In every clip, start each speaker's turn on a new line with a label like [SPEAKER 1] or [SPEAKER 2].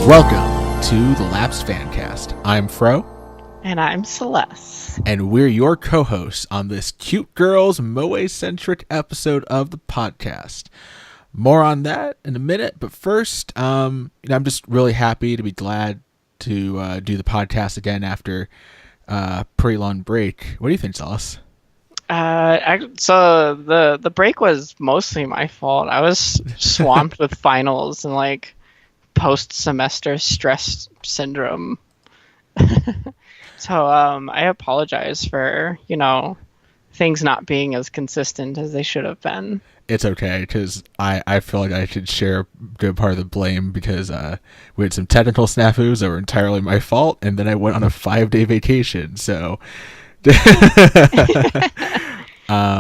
[SPEAKER 1] Welcome to the Lapsed Fancast. I'm Fro.
[SPEAKER 2] And I'm Celes.
[SPEAKER 1] And we're your co-hosts on this cute girls moe-centric episode of the podcast. More on that in a minute, but first, I'm just really happy to be glad to do the podcast again after a pretty long break. What do you think, Celes?
[SPEAKER 2] So the break was mostly my fault. I was swamped with finals and like post-semester stress syndrome. So I apologize for, things not being as consistent as they should have been.
[SPEAKER 1] It's okay, because I feel like I should share a good part of the blame because we had some technical snafus that were entirely my fault, and then I went on a 5-day vacation, so...
[SPEAKER 2] It's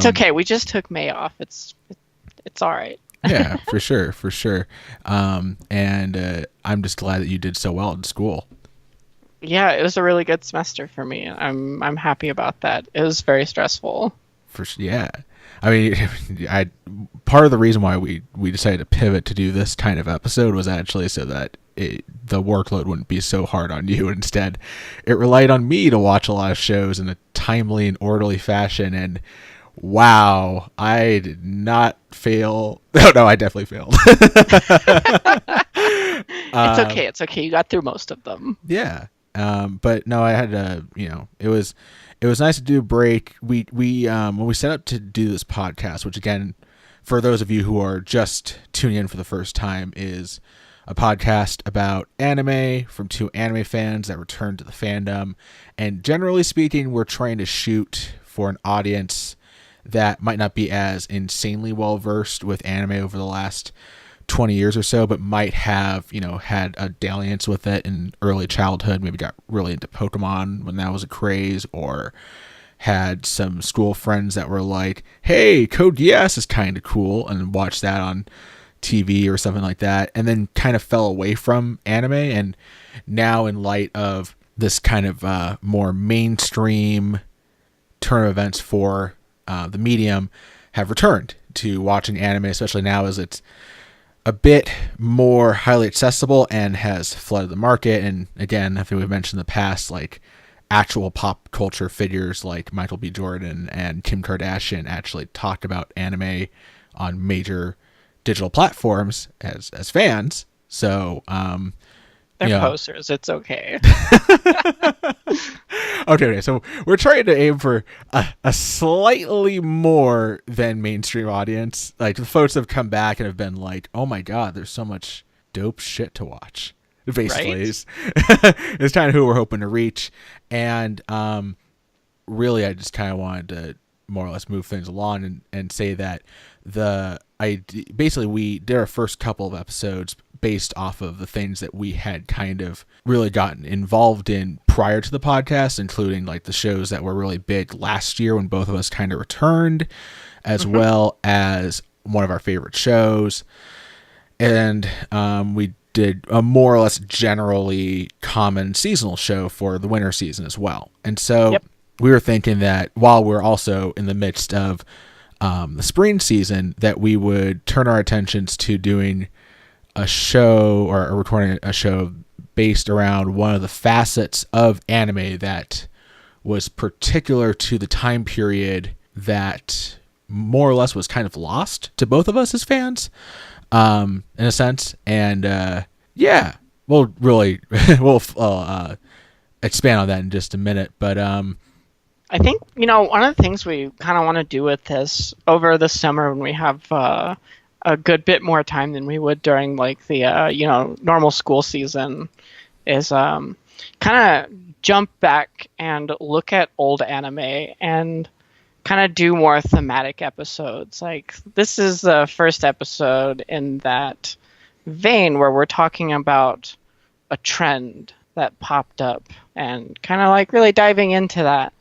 [SPEAKER 2] okay, we just took May off. It's all right.
[SPEAKER 1] Yeah, for sure. And I'm just glad that you did so well in school.
[SPEAKER 2] Yeah, it was a really good semester for me. I'm happy about that. It was very stressful.
[SPEAKER 1] Yeah. I mean, part of the reason why we decided to pivot to do this kind of episode was actually so that the workload wouldn't be so hard on you. Instead, it relied on me to watch a lot of shows in a timely and orderly fashion. And wow, I did not fail. No, I definitely failed.
[SPEAKER 2] It's okay. You got through most of them.
[SPEAKER 1] Yeah. But no, I had to, it was nice to do a break. We when we set up to do this podcast, which again, for those of you who are just tuning in for the first time, is a podcast about anime from two anime fans that return to the fandom. And generally speaking, we're trying to shoot for an audience that might not be as insanely well versed with anime over the last 20 years or so, but might have, had a dalliance with it in early childhood, maybe got really into Pokemon when that was a craze, or had some school friends that were like, hey, Code Geass is kind of cool, and watched that on TV or something like that, and then kind of fell away from anime. And now, in light of this kind of more mainstream turn of events for the medium, have returned to watching anime, especially now as it's a bit more highly accessible and has flooded the market. And again, I think we've mentioned in the past, like actual pop culture figures like Michael B. Jordan and Kim Kardashian actually talked about anime on major digital platforms as fans. So,
[SPEAKER 2] they're posters. It's okay.
[SPEAKER 1] Okay. So we're trying to aim for a slightly more than mainstream audience. Like the folks have come back and have been like, "Oh my god, there's so much dope shit to watch." Basically, right? It's kind of who we're hoping to reach. And really, I just kind of wanted to more or less move things along and say that we did our first couple of episodes based off of the things that we had kind of really gotten involved in prior to the podcast, including like the shows that were really big last year when both of us kind of returned, as well as one of our favorite shows. And we did a more or less generally common seasonal show for the winter season as well. And so we were thinking that while we're also in the midst of the spring season, that we would turn our attentions to doing a show or recording a show based around one of the facets of anime that was particular to the time period that more or less was kind of lost to both of us as fans, in a sense. And we'll really expand on that in just a minute. But
[SPEAKER 2] I think, one of the things we kind of want to do with this over the summer when we have a good bit more time than we would during like the normal school season is kind of jump back and look at old anime and kind of do more thematic episodes. Like this is the first episode in that vein where we're talking about a trend that popped up and kind of like really diving into that,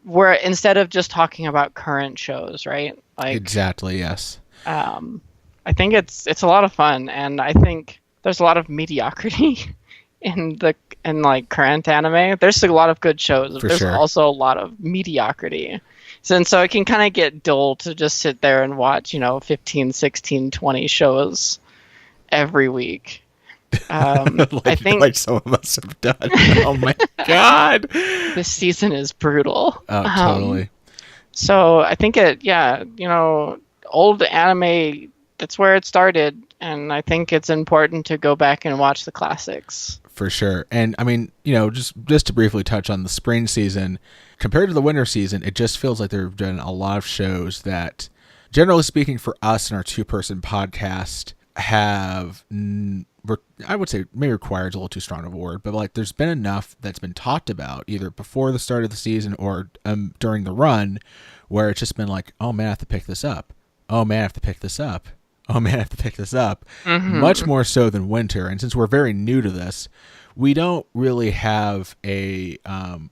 [SPEAKER 2] where instead of just talking about current shows, right? Like
[SPEAKER 1] exactly, yes.
[SPEAKER 2] I think it's a lot of fun, and I think there's a lot of mediocrity in like current anime. There's a lot of good shows. There's also a lot of mediocrity. So it can kind of get dull to just sit there and watch, 15, 16, 20 shows every week. I think
[SPEAKER 1] like some of us have done. Oh my god.
[SPEAKER 2] this season is brutal.
[SPEAKER 1] Oh, totally.
[SPEAKER 2] So I think old anime, that's where it started, and I think it's important to go back and watch the classics.
[SPEAKER 1] For sure. And I mean, just to briefly touch on the spring season, compared to the winter season, it just feels like there have been a lot of shows that, generally speaking, for us and our two-person podcast, have, I would say, maybe required is a little too strong of a word, but like there's been enough that's been talked about either before the start of the season or during the run, where it's just been like, oh man, I have to pick this up. Oh man, I have to pick this up. Oh man, I have to pick this up.
[SPEAKER 2] Mm-hmm.
[SPEAKER 1] Much more so than winter. And since we're very new to this, we don't really have a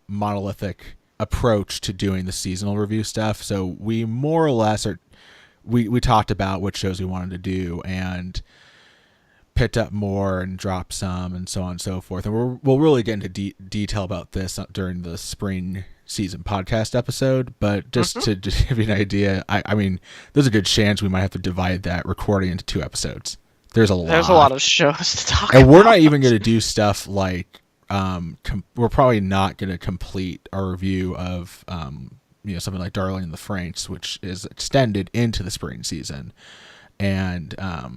[SPEAKER 1] monolithic approach to doing the seasonal review stuff. So we more or less we talked about what shows we wanted to do and picked up more and dropped some and so on and so forth. And we'll really get into detail about this during the spring season podcast episode, but just to give you an idea, I mean, there's a good chance we might have to divide that recording into 2 episodes. There's a lot
[SPEAKER 2] of shows to talk about.
[SPEAKER 1] And we're not even going to do stuff like we're probably not going to complete our review of something like Darling in the Franxx, which is extended into the spring season. And I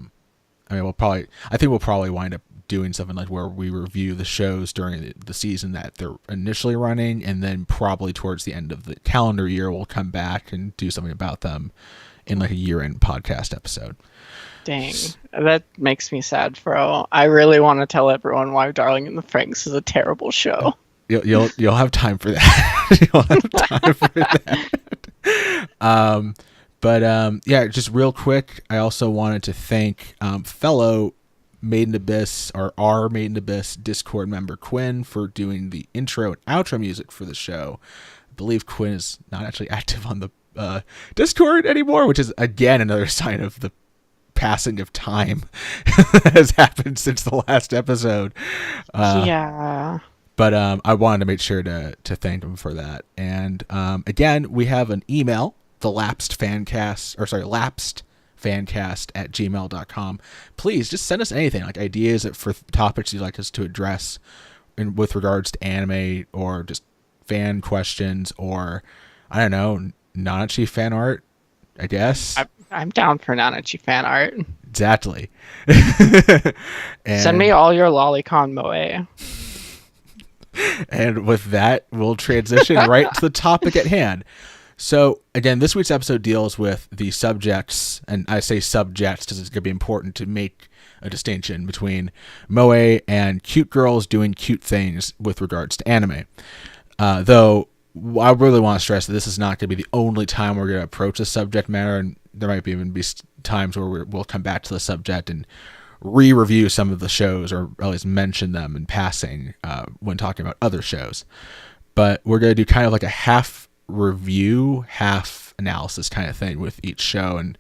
[SPEAKER 1] think we'll probably wind up doing something like where we review the shows during the season that they're initially running, and then probably towards the end of the calendar year we'll come back and do something about them in like a year-end podcast episode.
[SPEAKER 2] Dang, that makes me sad, Fro. I really want to tell everyone why Darling in the Franxx is a terrible show.
[SPEAKER 1] You'll have time for that. You'll have time for that. But just real quick, I also wanted to thank fellow Made in Abyss, or our Made in Abyss Discord member Quinn, for doing the intro and outro music for the show. I believe Quinn is not actually active on the Discord anymore, which is again another sign of the passing of time that has happened since the last episode.
[SPEAKER 2] Yeah.
[SPEAKER 1] But I wanted to make sure to thank him for that. And again, we have an email, the Lapsed Fancast at gmail.com. Please just send us anything, like ideas for topics you'd like us to address with regards to anime, or just fan questions, or I don't know, Nanachi fan art, I guess.
[SPEAKER 2] I'm down for Nanachi fan art.
[SPEAKER 1] Exactly.
[SPEAKER 2] Send me all your lolicon moe.
[SPEAKER 1] And with that, we'll transition right to the topic at hand. So, again, this week's episode deals with the subjects, and I say subjects because it's going to be important to make a distinction between moe and cute girls doing cute things with regards to anime. Though, I really want to stress that this is not going to be the only time we're going to approach this subject matter, and there might even be times where we'll come back to the subject and re-review some of the shows, or at least mention them in passing when talking about other shows. But we're going to do kind of like a half review, half analysis kind of thing with each show, and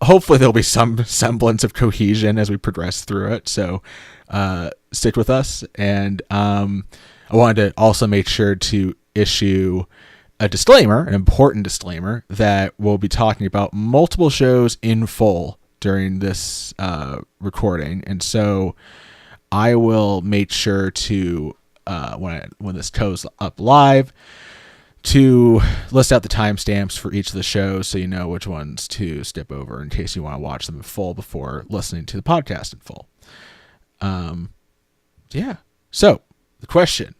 [SPEAKER 1] hopefully there'll be some semblance of cohesion as we progress through it. So stick with us. And I wanted to also make sure to issue a disclaimer, an important disclaimer, that we'll be talking about multiple shows in full during this recording, and so I will make sure to when this goes up live, to list out the timestamps for each of the shows, so you know which ones to skip over in case you want to watch them in full before listening to the podcast in full. So the question,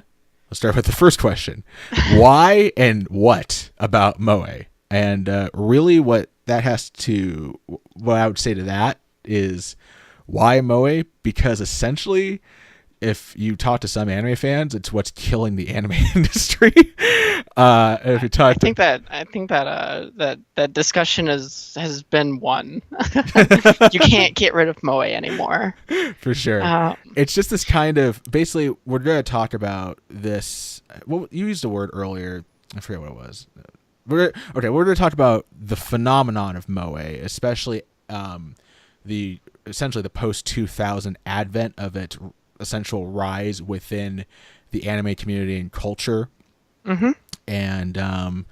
[SPEAKER 1] let's start with the first question. Why and what about moe? And really what I would say to that is, why moe? Because essentially, if you talk to some anime fans, it's what's killing the anime industry. If you talk, I think
[SPEAKER 2] that discussion has been won. You can't get rid of moe anymore.
[SPEAKER 1] For sure. It's just this kind of, basically, we're going to talk about this. Well, you used a word earlier. I forget what it was. We're going to talk about the phenomenon of moe, especially essentially the post-2000 advent of its essential rise within the anime community and culture.
[SPEAKER 2] Mm-hmm.
[SPEAKER 1] And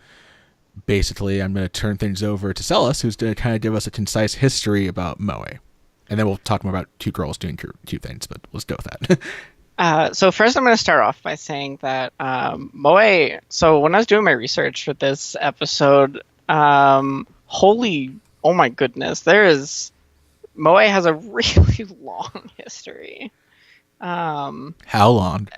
[SPEAKER 1] basically, I'm going to turn things over to Celes, who's going to kind of give us a concise history about moe. And then we'll talk more about cute girls doing cute things, but let's go with that.
[SPEAKER 2] So first I'm going to start off by saying that moe, so when I was doing my research for this episode, oh my goodness, moe has a really long history.
[SPEAKER 1] How long?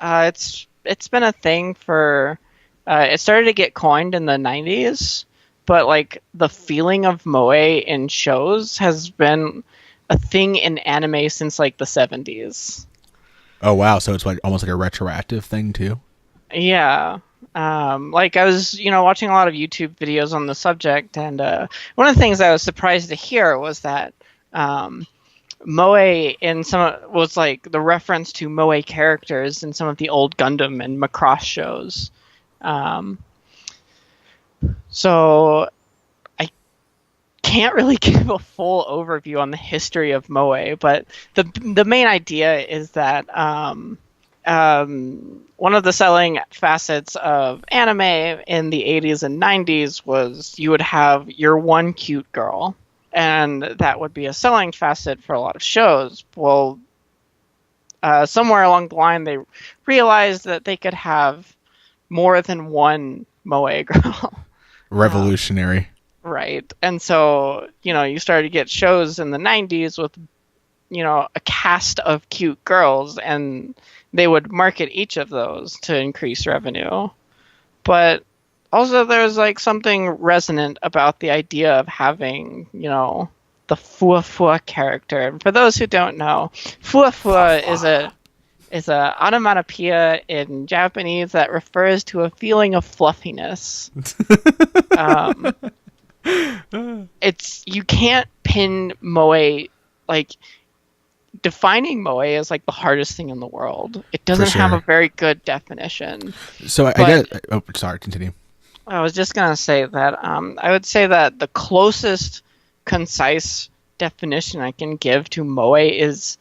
[SPEAKER 2] It's been a thing for, it started to get coined in the 90s, but like the feeling of moe in shows has been a thing in anime since like the 70s.
[SPEAKER 1] Oh wow! So it's like almost like a retroactive thing too.
[SPEAKER 2] Yeah. Like I was, watching a lot of YouTube videos on the subject, and one of the things I was surprised to hear was that moe in was like the reference to moe characters in some of the old Gundam and Macross shows. So I can't really give a full overview on the history of moe, but the main idea is that one of the selling facets of anime in the 80s and 90s was you would have your one cute girl, and that would be a selling facet for a lot of shows. Well, somewhere along the line, they realized that they could have more than one moe girl.
[SPEAKER 1] Revolutionary.
[SPEAKER 2] Right. And so, you started to get shows in the 90s with, a cast of cute girls, and they would market each of those to increase revenue. But also there's like something resonant about the idea of having, the fuwa character. And for those who don't know, fuwa is a onomatopoeia in Japanese that refers to a feeling of fluffiness. You can't pin moe, like defining moe is like the hardest thing in the world. It doesn't have a very good definition.
[SPEAKER 1] So I get. Oh, sorry. Continue.
[SPEAKER 2] I was just gonna say that I would say that the closest concise definition I can give to moe is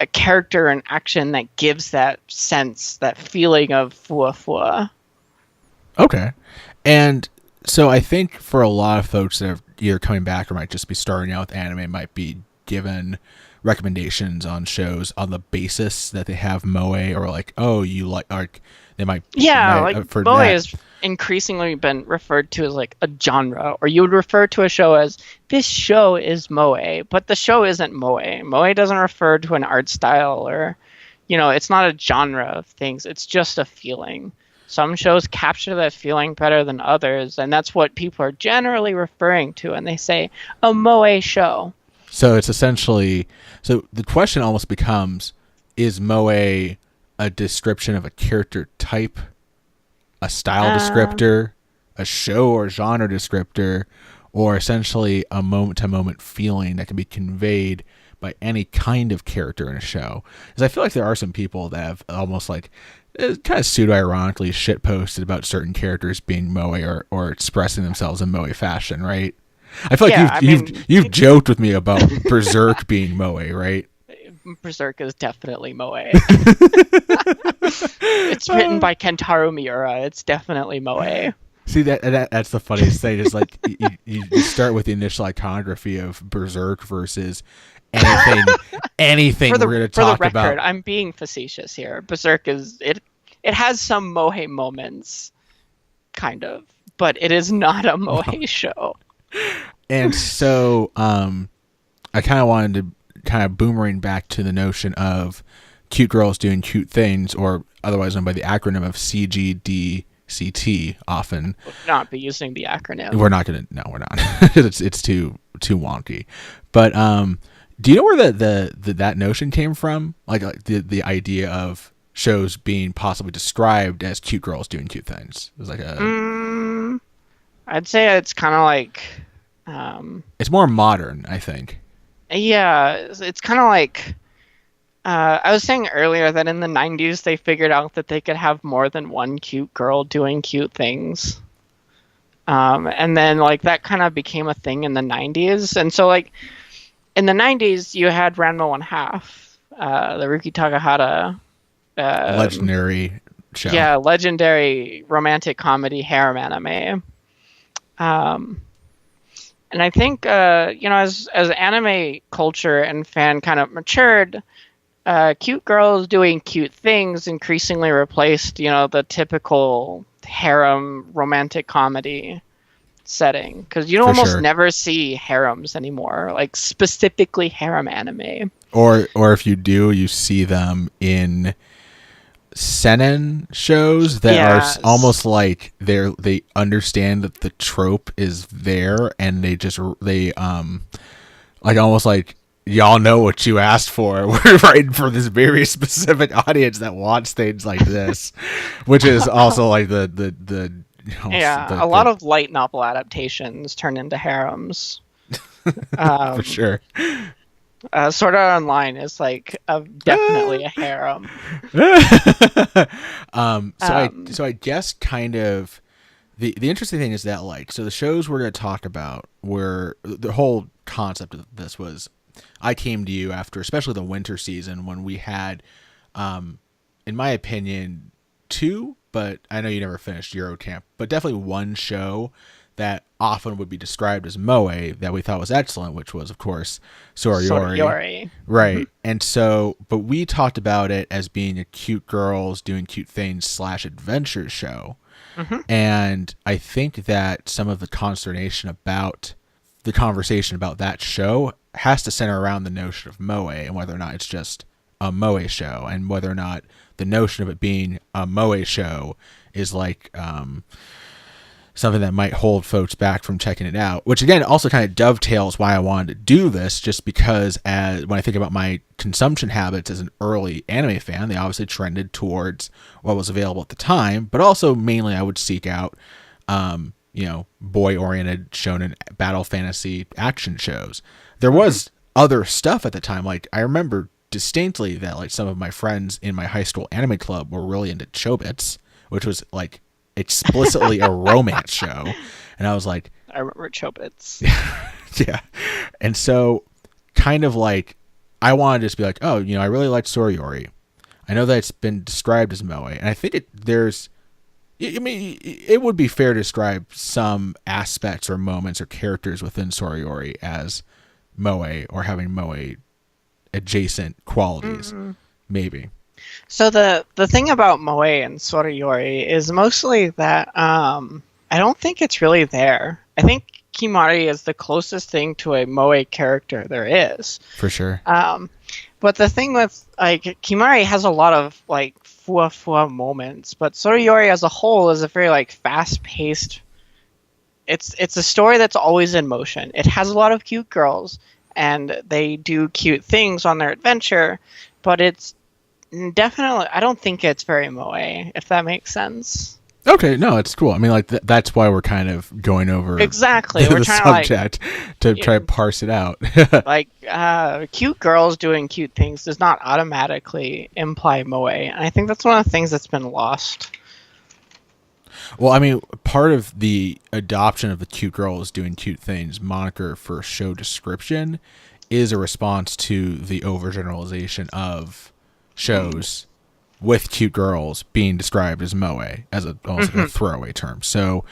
[SPEAKER 2] a character and action that gives that sense, that feeling of fuwa.
[SPEAKER 1] Okay, and so I think for a lot of folks that are either coming back or might just be starting out with anime, might be given recommendations on shows on the basis that they have moe, or like, oh, you like they might
[SPEAKER 2] moe has increasingly been referred to as like a genre, or you would refer to a show as this show is moe, but the show isn't moe. Moe doesn't refer to an art style, or it's not a genre of things. It's just a feeling. Some shows capture that feeling better than others, and that's what people are generally referring to when they say a moe show.
[SPEAKER 1] So it's essentially, so the question almost becomes, is moe a description of a character type, a style descriptor, a show or genre descriptor, or essentially a moment-to-moment feeling that can be conveyed by any kind of character in a show? Because I feel like there are some people that have almost like kind of pseudo-ironically shit-posted about certain characters being moe or expressing themselves in moe fashion, right? I feel like you've joked with me about Berserk being moe, right?
[SPEAKER 2] Berserk is definitely moe. It's written by Kentaro Miura. It's definitely moe.
[SPEAKER 1] See, that's the funniest thing is like you start with the initial iconography of Berserk versus anything we're going to talk about. For the record,
[SPEAKER 2] I'm being facetious here. Berserk it has some moe moments, kind of, but it is not a moe show.
[SPEAKER 1] And so I kind of wanted to kind of boomerang back to the notion of cute girls doing cute things, or otherwise known by the acronym of CGDCT often.
[SPEAKER 2] We'll not be using the acronym.
[SPEAKER 1] We're not. It's too wonky. But do you know where that notion came from? Like the idea of shows being possibly described as cute girls doing cute things. It was like
[SPEAKER 2] I'd say it's kind of like
[SPEAKER 1] it's more modern, I think.
[SPEAKER 2] Yeah, it's kind of like I was saying earlier that in the 90s they figured out that they could have more than one cute girl doing cute things. And then like that kind of became a thing in the 90s. And so like in the 90s you had Ranma 1/2, the Ruki Takahata
[SPEAKER 1] legendary show.
[SPEAKER 2] Yeah, legendary romantic comedy harem anime. And I think, as anime culture and fan kind of matured, cute girls doing cute things increasingly replaced, the typical harem romantic comedy setting. Because you
[SPEAKER 1] For
[SPEAKER 2] almost
[SPEAKER 1] sure.
[SPEAKER 2] never see harems anymore, like specifically harem anime.
[SPEAKER 1] Or if you do, you see them in seinen shows that are
[SPEAKER 2] Yes.
[SPEAKER 1] almost like they understand that the trope is there, and they like almost like, y'all know what you asked for. We're writing for this very specific audience that wants things like this, which is also like
[SPEAKER 2] Yeah, a lot
[SPEAKER 1] the
[SPEAKER 2] of light novel adaptations turn into harems.
[SPEAKER 1] for
[SPEAKER 2] Um,
[SPEAKER 1] sure.
[SPEAKER 2] Sword Art Online is like definitely a harem. Um,
[SPEAKER 1] So I guess kind of the interesting thing is that, like, so the shows we're going to talk about were the whole concept of this was, I came to you after especially the winter season when we had, in my opinion, two, but I know you never finished Eurocamp, but definitely one show that often would be described as moe that we thought was excellent, which was of course Soriori.
[SPEAKER 2] Yori. Hmm.
[SPEAKER 1] Right. And so, but we talked about it as being a cute girls doing cute things slash adventure show.
[SPEAKER 2] Hmm.
[SPEAKER 1] And I think that some of the consternation about the conversation about that show has to center around the notion of moe and whether or not it's just a moe show, and whether or not the notion of it being a moe show is like, something that might hold folks back from checking it out, which again also kind of dovetails why I wanted to do this, just because as when I think about my consumption habits as an early anime fan, they obviously trended towards what was available at the time, but also mainly I would seek out, boy-oriented shonen battle fantasy action shows. There
[SPEAKER 2] Hmm.
[SPEAKER 1] was other stuff at the time. Like, I remember distinctly that like some of my friends in my high school anime club were really into Chobits, which was like explicitly a romance show. And I was like,
[SPEAKER 2] I remember Chobits.
[SPEAKER 1] yeah. And so kind of like, I wanted to just be like, oh, I really liked Soriori. I know that it's been described as moe, and I think I mean, it would be fair to describe some aspects or moments or characters within Soriori as moe or having moe adjacent qualities,
[SPEAKER 2] Mm.
[SPEAKER 1] maybe.
[SPEAKER 2] So the thing about moe and Soriyori is mostly that I don't think it's really there. I think Kimari is the closest thing to a moe character there is.
[SPEAKER 1] For sure.
[SPEAKER 2] Um, but the thing with like Kimari has a lot of like fua fua moments, but Soriyori as a whole is a very like fast paced. It's a story that's always in motion. It has a lot of cute girls, and they do cute things on their adventure, but it's definitely I don't think it's very moe, if that makes sense.
[SPEAKER 1] Okay, no, it's cool. I mean, like that's why we're kind of going over
[SPEAKER 2] Exactly. We're
[SPEAKER 1] the
[SPEAKER 2] trying to like
[SPEAKER 1] subject to try to parse it out.
[SPEAKER 2] cute girls doing cute things does not automatically imply moe, and I think that's one of the things that's been lost.
[SPEAKER 1] Well, I mean, part of the adoption of the cute girls doing cute things moniker for show description is a response to the overgeneralization of shows with cute girls being described as moe as almost like a throwaway term. So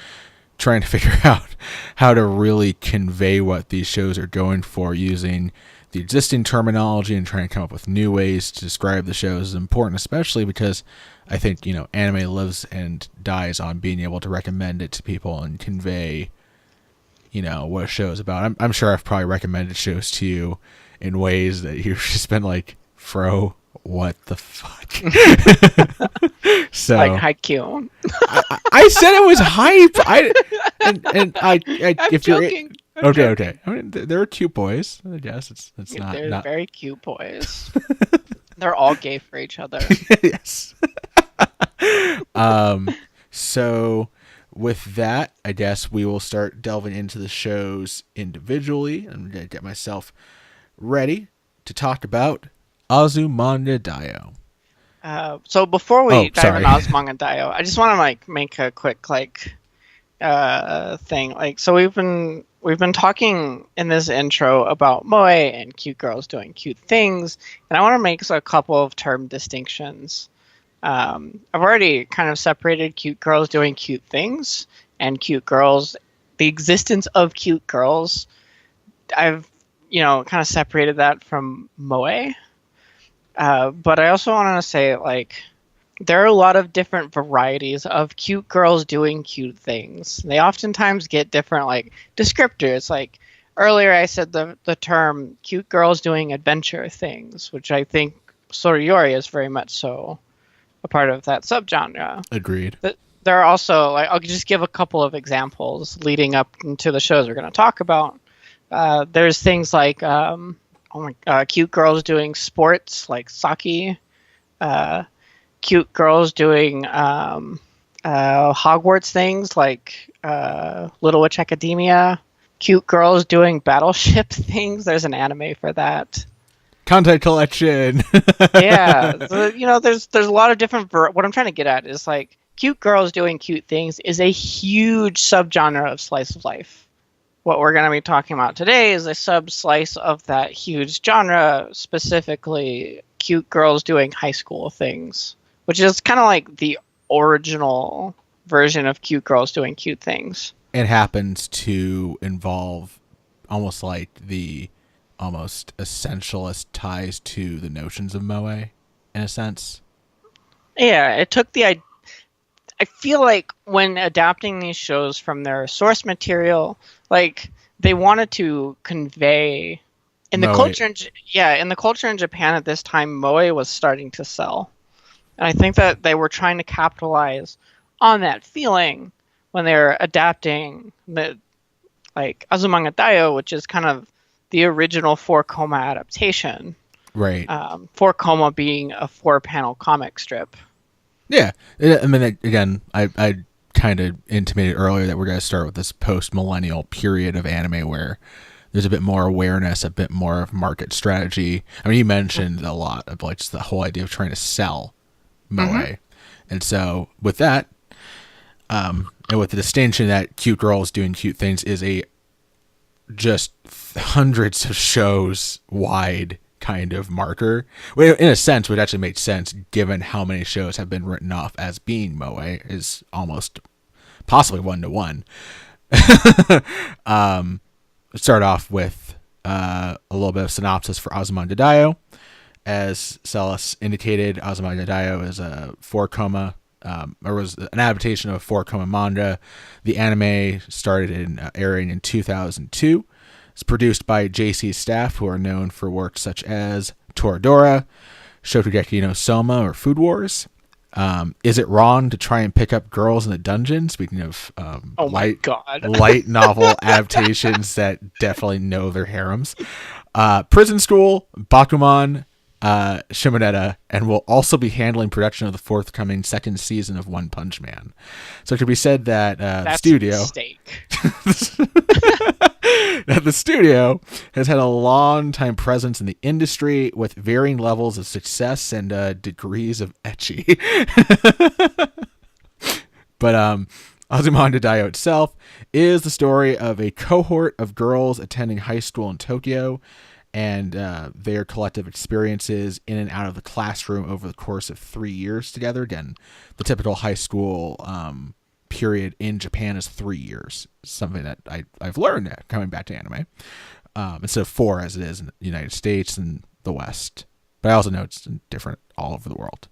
[SPEAKER 1] trying to figure out how to really convey what these shows are going for using the existing terminology and trying to come up with new ways to describe the shows is important, especially because I think, anime lives and dies on being able to recommend it to people and convey, what a show is about. I'm sure I've probably recommended shows to you in ways that you've just been like, Fro, what the fuck?
[SPEAKER 2] Like
[SPEAKER 1] So
[SPEAKER 2] Haikyuu.
[SPEAKER 1] I said it was hype. I
[SPEAKER 2] I'm
[SPEAKER 1] if you're
[SPEAKER 2] joking. I'm
[SPEAKER 1] okay,
[SPEAKER 2] joking.
[SPEAKER 1] okay. I mean, there are cute boys. I guess it's not
[SPEAKER 2] They're
[SPEAKER 1] not
[SPEAKER 2] very cute boys. They're all gay for each other.
[SPEAKER 1] yes. So with that, I guess we will start delving into the shows individually. I'm gonna get myself ready to talk about Azumanga Daioh.
[SPEAKER 2] So before
[SPEAKER 1] Oh,
[SPEAKER 2] we dive
[SPEAKER 1] sorry.
[SPEAKER 2] into Azumanga Daioh, I just want to like make a quick like thing. Like, so we've been talking in this intro about moe and cute girls doing cute things, and I want to make a couple of term distinctions. I've already kind of separated cute girls doing cute things and cute girls the existence of cute girls, I've kind of separated that from moe. But I also want to say, like, there are a lot of different varieties of cute girls doing cute things. They oftentimes get different, like, descriptors. Like, earlier I said the term cute girls doing adventure things, which I think Soriyori is very much so a part of that subgenre.
[SPEAKER 1] Agreed.
[SPEAKER 2] But there are also, like, I'll just give a couple of examples leading up to the shows we're going to talk about. There's things like cute girls doing sports like sake, cute girls doing Hogwarts things like Little Witch Academia, cute girls doing battleship things. There's an anime for that.
[SPEAKER 1] Content collection.
[SPEAKER 2] Yeah, so, there's a lot of different. What I'm trying to get at is, like, cute girls doing cute things is a huge subgenre of slice of life. What we're going to be talking about today is a sub-slice of that huge genre, specifically cute girls doing high school things, which is kind of like the original version of cute girls doing cute things.
[SPEAKER 1] It happens to involve almost like the almost essentialist ties to the notions of moe, in a sense.
[SPEAKER 2] Yeah, it took the... I feel like when adapting these shows from their source material, like, they wanted to convey in the culture. In the culture in Japan at this time, moe was starting to sell, and I think that they were trying to capitalize on that feeling when they're adapting the, like, Azumanga Daioh, which is kind of the original 4-koma adaptation.
[SPEAKER 1] Right.
[SPEAKER 2] 4-koma being a 4-panel comic strip.
[SPEAKER 1] Yeah, I mean, again, I kind of intimated earlier that we're going to start with this post-millennial period of anime where there's a bit more awareness, a bit more of market strategy. I mean, you mentioned a lot of, like, just the whole idea of trying to sell moe. Mm-hmm. And so with that, and with the distinction that cute girls doing cute things is a just hundreds of shows wide kind of marker, in a sense, would actually make sense given how many shows have been written off as being moe, is almost possibly 1-to-1. Start off with a little bit of synopsis for Azumanga Daioh. As Celes indicated, Azumanga Daioh is a 4-koma, or was an adaptation of a 4-koma manga. The anime started airing in 2002. It's produced by JC's staff, who are known for works such as Toradora, Shokugeki no Soma, or Food Wars. Is it wrong to try and pick up girls in the dungeon? Speaking of light novel adaptations that definitely know their harems. Prison School, Bakuman, Shimonetta, and will also be handling production of the forthcoming second season of One Punch Man. So it could be said that the studio... that the studio has had a long time presence in the industry with varying levels of success and degrees of ecchi. But Azumanga Daioh itself is the story of a cohort of girls attending high school in Tokyo and their collective experiences in and out of the classroom over the course of 3 years together. Again, the typical high school period in Japan is 3 years. Something that I've learned coming back to anime, instead of 4 as it is in the United States and the West. But I also know it's different all over the world.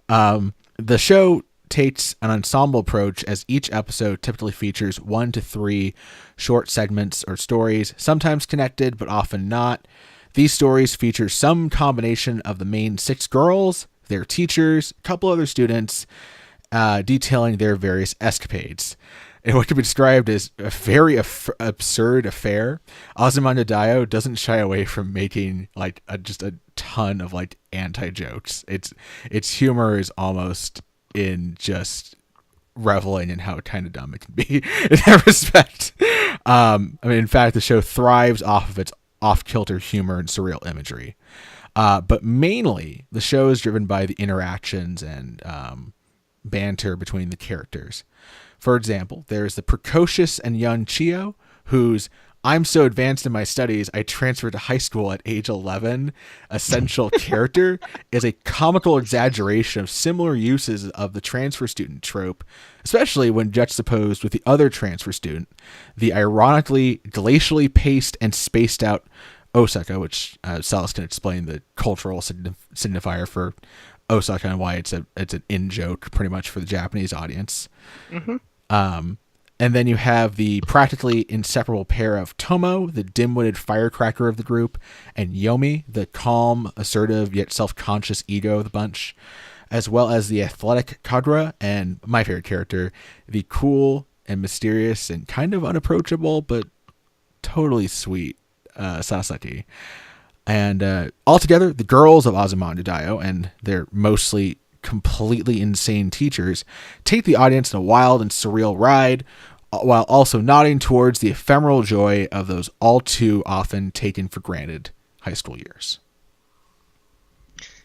[SPEAKER 1] The show takes an ensemble approach, as each episode typically features 1 to 3 short segments or stories, sometimes connected but often not. These stories feature some combination of the main 6 girls, their teachers, a couple other students, detailing their various escapades. And what can be described as a very absurd affair, Azumanga Daioh doesn't shy away from making like just a ton of like anti-jokes. Its humor is almost in just reveling in how kind of dumb it can be in that respect. I mean, in fact, the show thrives off of its off-kilter humor and surreal imagery. But mainly, the show is driven by the interactions and banter between the characters. For example, there's the precocious and young Chio, whose I'm so advanced in my studies, I transferred to high school at age 11. Essential character is a comical exaggeration of similar uses of the transfer student trope, especially when juxtaposed with the other transfer student, the ironically glacially paced and spaced out Osaka, which Celes can explain the cultural signifier for Osaka and why it's an in joke pretty much for the Japanese audience. And then you have the practically inseparable pair of Tomo, the dim-witted firecracker of the group, and Yomi, the calm, assertive, yet self-conscious ego of the bunch, as well as the athletic Kagura, and my favorite character, the cool and mysterious and kind of unapproachable, but totally sweet Sasaki. And altogether, the girls of Azumanga Daioh and their mostly completely insane teachers take the audience on a wild and surreal ride, while also nodding towards the ephemeral joy of those all too often taken for granted high school years.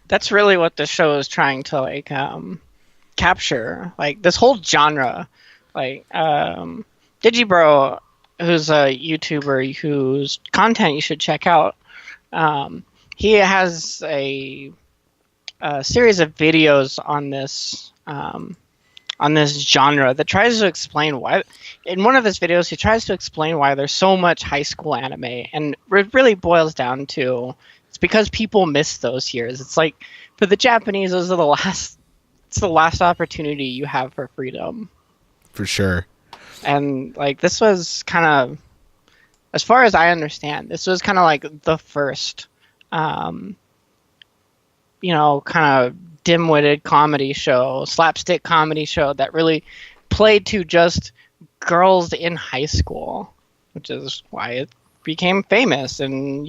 [SPEAKER 2] That's really what the show is trying to like capture. Like this whole genre, like Digibro, who's a YouTuber whose content you should check out. He has a series of videos on this genre that tries to explain why. In one of his videos, he tries to explain why there's so much high school anime, and it really boils down to it's because people miss those years. It's like for the Japanese, those are the last. It's the last opportunity you have for freedom.
[SPEAKER 1] For sure. And
[SPEAKER 2] like this was kind of, as far as I understand, this was kind of like the first, kind of dim-witted comedy show, slapstick comedy show that really played to just girls in high school, which is why it became famous. And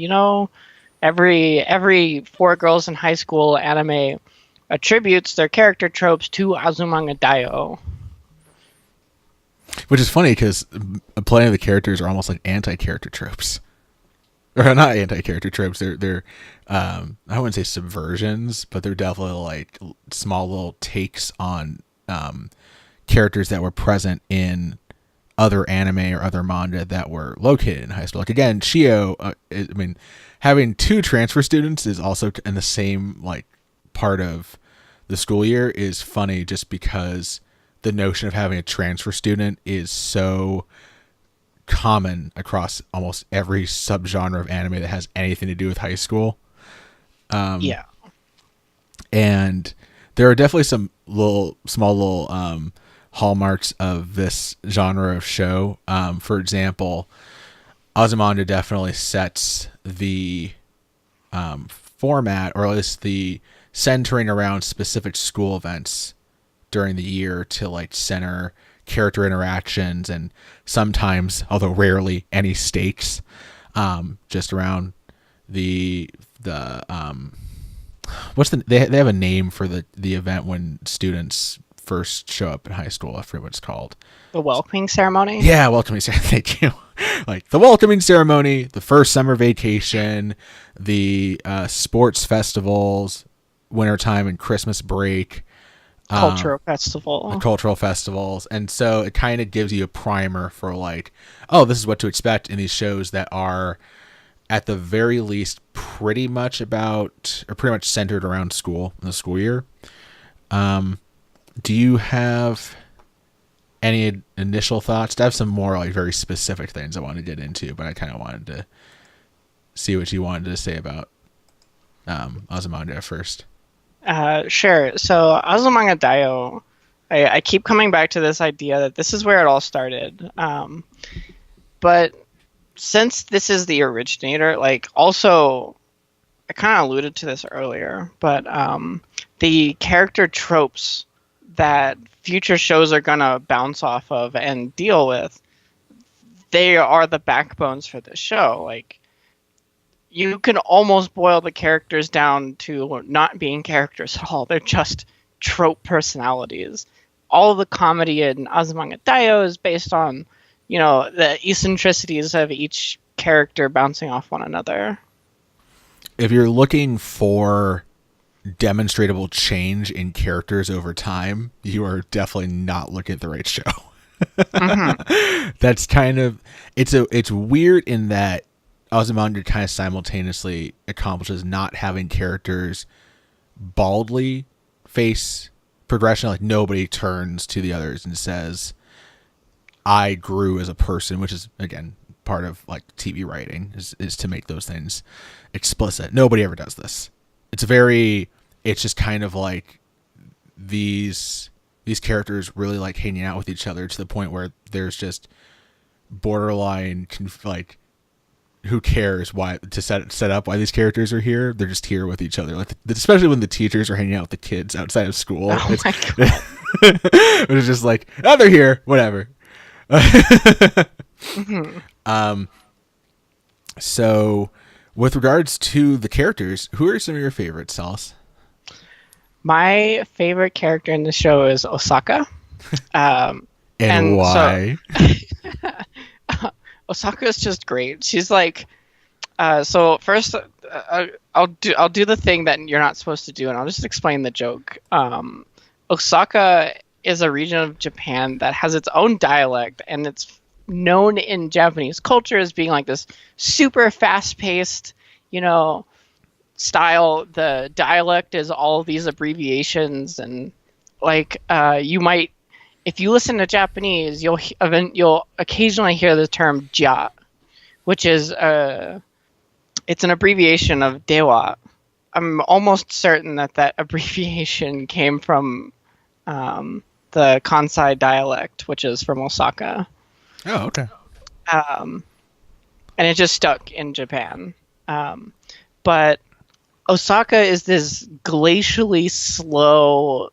[SPEAKER 2] every 4 girls in high school anime attributes their character tropes to Azumanga Daioh.
[SPEAKER 1] Which is funny because plenty of the characters are almost like anti-character tropes. Or not anti-character tropes. They're I wouldn't say subversions, but they're definitely like small little takes on characters that were present in other anime or other manga that were located in high school. Like again, Shio, having 2 transfer students is also in the same like part of the school year is funny just because the notion of having a transfer student is so common across almost every subgenre of anime that has anything to do with high school.
[SPEAKER 2] Yeah.
[SPEAKER 1] And there are definitely some small little hallmarks of this genre of show. For example, Azumanga definitely sets the format, or at least the centering around specific school events during the year to like center character interactions and sometimes, although rarely, any stakes, just around the they have a name for the event when students first show up in high school. I forget what it's called.
[SPEAKER 2] The welcoming ceremony?
[SPEAKER 1] Yeah, welcoming ceremony. Thank you. Like the welcoming ceremony, the first summer vacation, the sports festivals, wintertime and Christmas break.
[SPEAKER 2] Cultural
[SPEAKER 1] festivals. And so it kind of gives you a primer for like, oh, this is what to expect in these shows that are at the very least pretty much centered around school in the school year. Do you have any initial thoughts? I have some more like very specific things I want to get into, but I kind of wanted to see what you wanted to say about Azumanga first.
[SPEAKER 2] Sure. So Azumanga Daioh, I keep coming back to this idea that this is where it all started. But since this is the originator, like also, I kind of alluded to this earlier, but the character tropes that future shows are going to bounce off of and deal with, they are the backbones for the show. Like, you can almost boil the characters down to not being characters at all. They're just trope personalities. All of the comedy in Azumanga Daioh is based on, the eccentricities of each character bouncing off one another.
[SPEAKER 1] If you're looking for demonstrable change in characters over time, you are definitely not looking at the right show. That's kind of it's weird in that Azumanga kind of simultaneously accomplishes not having characters baldly face progression. Like nobody turns to the others and says, I grew as a person, which is again part of like TV writing is to make those things explicit. Nobody ever does this. It's just kind of like these characters really like hanging out with each other to the point where there's just borderline like who cares why to set up why these characters are here. They're just here with each other, like especially when the teachers are hanging out with the kids outside of school.
[SPEAKER 2] Oh my god.
[SPEAKER 1] It's just like, oh, they're here, whatever. So with regards to the characters, who are some of your favorites, Celes?
[SPEAKER 2] My favorite character in the show is Osaka.
[SPEAKER 1] And why?
[SPEAKER 2] Osaka is just great. She's like, so first, I'll do the thing that you're not supposed to do, and I'll just explain the joke. Osaka is a region of Japan that has its own dialect, and it's known in Japanese culture as being like this super fast-paced, style. The dialect is all of these abbreviations, and like you might, if you listen to Japanese, you'll occasionally hear the term "ja," which is it's an abbreviation of "dewa." I'm almost certain that abbreviation came from the Kansai dialect, which is from Osaka.
[SPEAKER 1] Oh, okay.
[SPEAKER 2] And it just stuck in Japan. But Osaka is this glacially slow.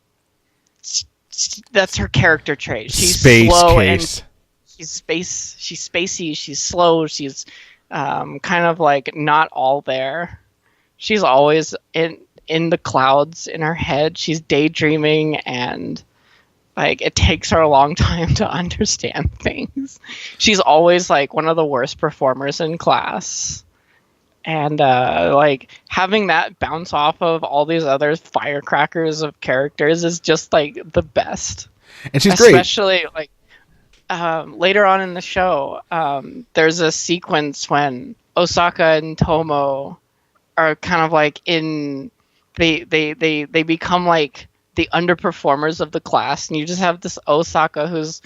[SPEAKER 2] That's her character trait. She's slow case. And she's spacey. She's slow. She's kind of like not all there. She's always in the clouds in her head. She's daydreaming, and like it takes her a long time to understand things. She's always like one of the worst performers in class. And like having that bounce off of all these other firecrackers of characters is just like the best.
[SPEAKER 1] And she's
[SPEAKER 2] especially like later on in the show, there's a sequence when Osaka and Tomo are kind of like they become like the underperformers of the class, and you just have this Osaka who's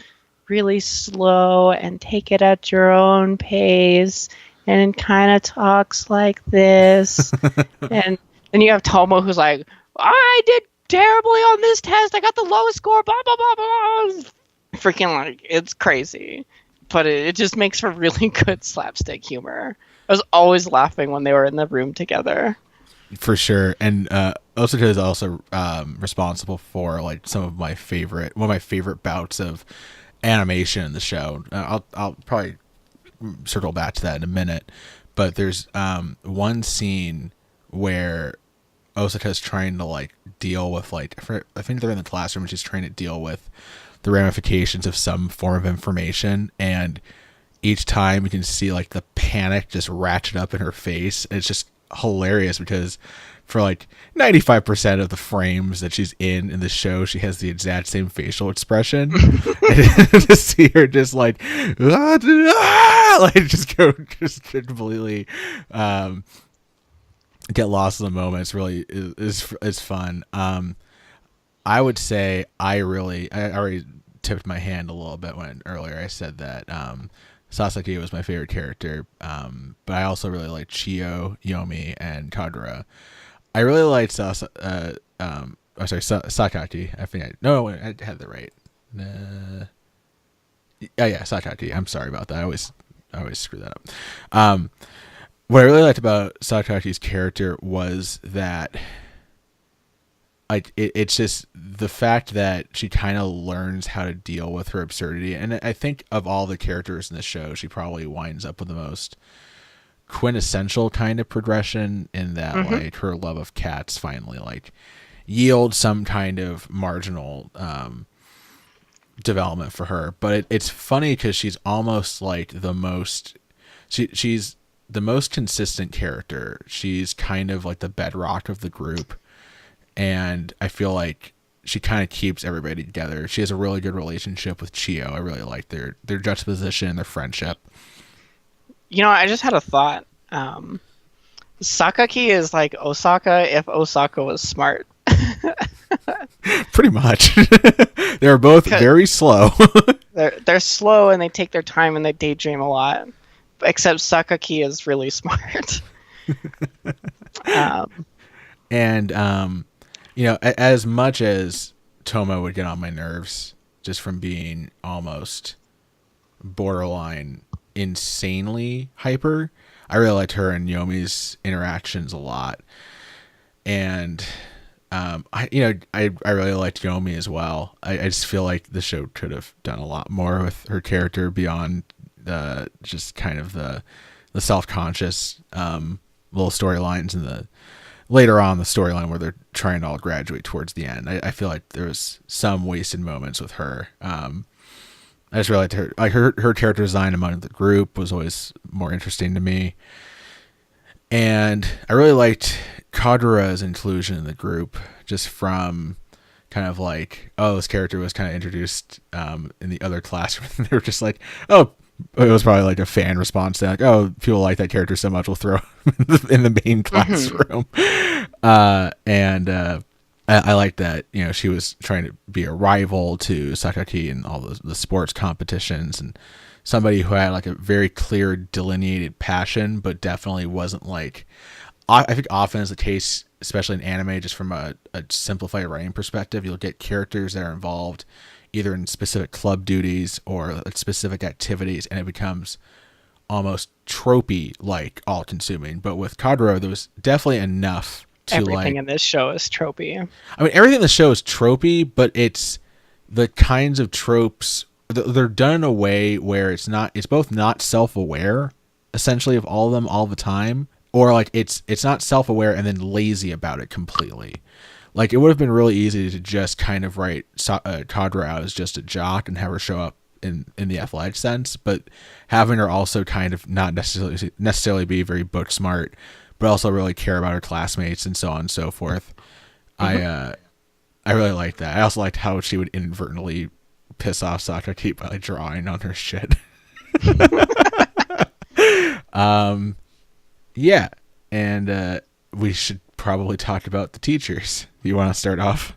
[SPEAKER 2] really slow and take it at your own pace and kind of talks like this. And then you have Tomo who's like, I did terribly on this test, I got the lowest score, blah blah blah blah. Freaking like, it's crazy, but it just makes for really good slapstick humor. I was always laughing when they were in the room together.
[SPEAKER 1] For sure. And Osaka is also responsible for like one of my favorite bouts of animation in the show. I'll probably circle back to that in a minute, but there's one scene where Osaka's trying to like deal with like, I think they're in the classroom and she's trying to deal with the ramifications of some form of information, and each time you can see like the panic just ratchet up in her face. And it's just hilarious because for like 95% of the frames that she's in the show, she has the exact same facial expression. And to see her just like just completely get lost in the moment, it's really is fun. I would say I already tipped my hand a little bit when earlier I said that Sasaki was my favorite character, but I also really like Chiyo, Yomi, and Kagura. I really liked Sakaki. I think I had the right. Yeah, Sakaki. I'm sorry about that. I always screw that up. What I really liked about Sakaki's character was that it's just the fact that she kind of learns how to deal with her absurdity. And I think of all the characters in the show, she probably winds up with the most quintessential kind of progression in that like her love of cats finally like yields some kind of marginal development for her. But it's funny because she's almost like she's the most consistent character. She's kind of like the bedrock of the group. And I feel like she kind of keeps everybody together. She has a really good relationship with Chio. I really like their juxtaposition, their friendship.
[SPEAKER 2] I just had a thought. Sakaki is like Osaka if Osaka was smart.
[SPEAKER 1] Pretty much. They're both very slow.
[SPEAKER 2] they're slow and they take their time and they daydream a lot. Except Sakaki is really smart.
[SPEAKER 1] As much as Tomo would get on my nerves just from being almost borderline insanely hyper, I really liked her and Yomi's interactions a lot. And I really liked Yomi as well. I just feel like the show could have done a lot more with her character beyond just kind of the self-conscious little storylines and the later on the storyline where they're trying to all graduate towards the end. I feel like there was some wasted moments with her. I just really liked her. Like her character design among the group was always more interesting to me. And I really liked Kadura's inclusion in the group, just from kind of like, this character was kind of introduced in the other classroom. They were just like, it was probably like a fan response to like, people like that character so much, we'll throw him in the main classroom. I like that, she was trying to be a rival to Sakaki in all the sports competitions, and somebody who had like a very clear delineated passion, but definitely wasn't like, I think often is the case, especially in anime, just from a simplified writing perspective, you'll get characters that are involved either in specific club duties or specific activities, and it becomes almost tropey, like all consuming. But with Kaduro, there was definitely enough to
[SPEAKER 2] everything in this show is tropey.
[SPEAKER 1] I mean, everything in the show is tropey, but it's the kinds of tropes, they're done in a way where it's both not self-aware, essentially, of all of them all the time, or like it's not self-aware and then lazy about it completely. Like, it would have been really easy to just kind of write Kadra out as just a jock and have her show up in the athletic sense, but having her also kind of not necessarily be very book smart, but also really care about her classmates and so on and so forth. Mm-hmm. I really liked that. I also liked how she would inadvertently piss off Sakaki by like drawing on her shit. Yeah, and we should probably talk about the teachers. You want to start off?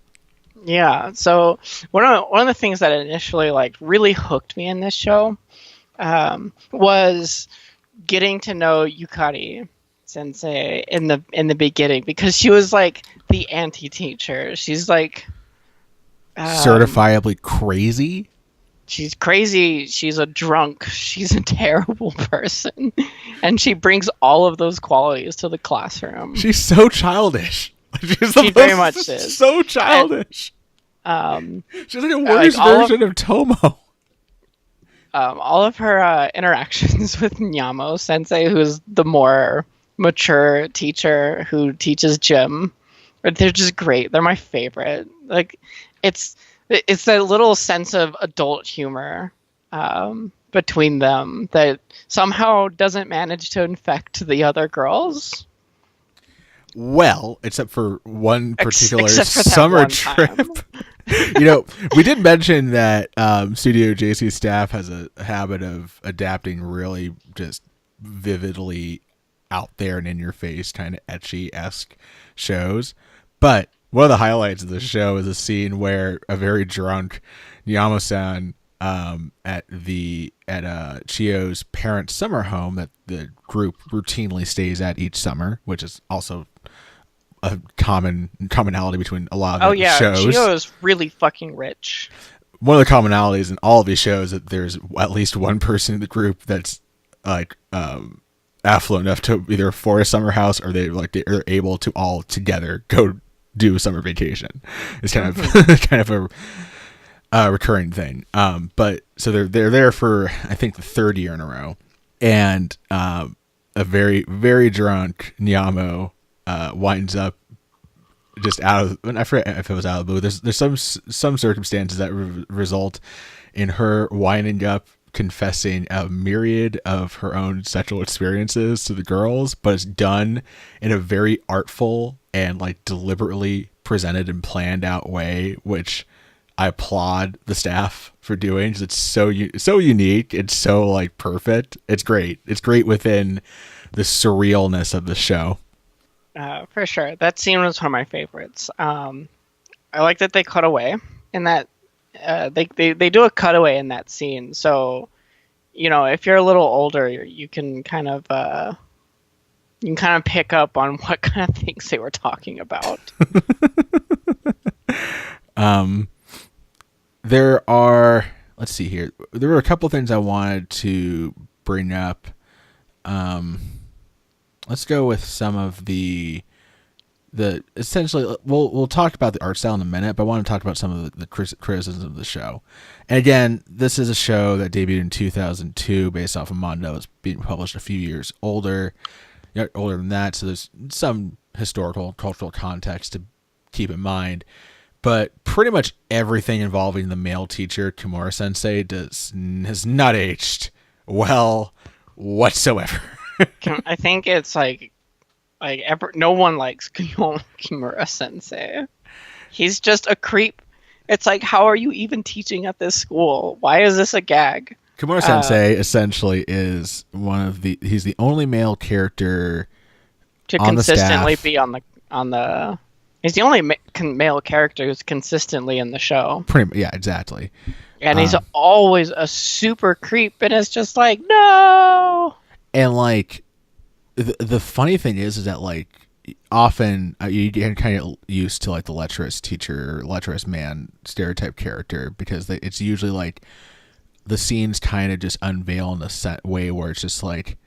[SPEAKER 2] Yeah. So one of the things that initially like really hooked me in this show was getting to know Yukari Sensei in the beginning, because she was like the anti-teacher. She's like
[SPEAKER 1] certifiably crazy.
[SPEAKER 2] She's crazy. She's a drunk. She's a terrible person, and she brings all of those qualities to the classroom.
[SPEAKER 1] She's so childish.
[SPEAKER 2] She very much is.
[SPEAKER 1] So childish. She's like a worse version of Tomo.
[SPEAKER 2] All of her interactions with Nyamo Sensei, who's the more mature teacher who teaches gym, they're just great. They're my favorite. Like, it's a little sense of adult humor between them that somehow doesn't manage to infect the other girls.
[SPEAKER 1] Well, except for one particular
[SPEAKER 2] except for
[SPEAKER 1] summer trip. We did mention that Studio JC staff has a habit of adapting really just vividly out there and in your face kind of ecchi-esque shows. But one of the highlights of the show is a scene where a very drunk Nyamo-san at Chio's parents' summer home that the group routinely stays at each summer, which is also a commonality between a lot of the shows.
[SPEAKER 2] Chio is really fucking rich.
[SPEAKER 1] One of the commonalities in all of these shows is that there's at least one person in the group that's like affluent enough to either afford a summer house, or they're able to all together go do a summer vacation. It's kind of a recurring thing. But so they're there for, I think, the third year in a row, and a very, very drunk Nyamo winds up just out of, I forget if it was out of the blue. There's some circumstances that result in her winding up confessing a myriad of her own sexual experiences to the girls, but it's done in a very artful and like deliberately presented and planned out way, which I applaud the staff for doing, because it's so unique. It's so like perfect. It's great. It's great within the surrealness of the show.
[SPEAKER 2] For sure. That scene was one of my favorites. I like that they cut away in that. They do a cutaway in that scene. So, if you're a little older, you can kind of pick up on what kind of things they were talking about.
[SPEAKER 1] Let's see here. There were a couple things I wanted to bring up. Let's go with some of the essentially, we'll talk about the art style in a minute, but I want to talk about some of the criticisms of the show. And again, this is a show that debuted in 2002 based off of manga. It's being published a few years older than that, so there's some historical, cultural context to keep in mind. But pretty much everything involving the male teacher, Kimura Sensei, has not aged well whatsoever.
[SPEAKER 2] I think it's no one likes Kimura Sensei. He's just a creep. It's like, how are you even teaching at this school? Why is this a gag?
[SPEAKER 1] Kimura Sensei essentially is he's the only male character
[SPEAKER 2] to
[SPEAKER 1] on
[SPEAKER 2] consistently
[SPEAKER 1] the staff.
[SPEAKER 2] Be on the. He's the only male character who's consistently in the show.
[SPEAKER 1] Yeah, exactly.
[SPEAKER 2] And he's always a super creep, and it's just like, no.
[SPEAKER 1] And like, the funny thing is that like often you get kind of used to like the lecherous teacher or lecherous man stereotype character, because it's usually like the scenes kind of just unveil in a set way where it's just like,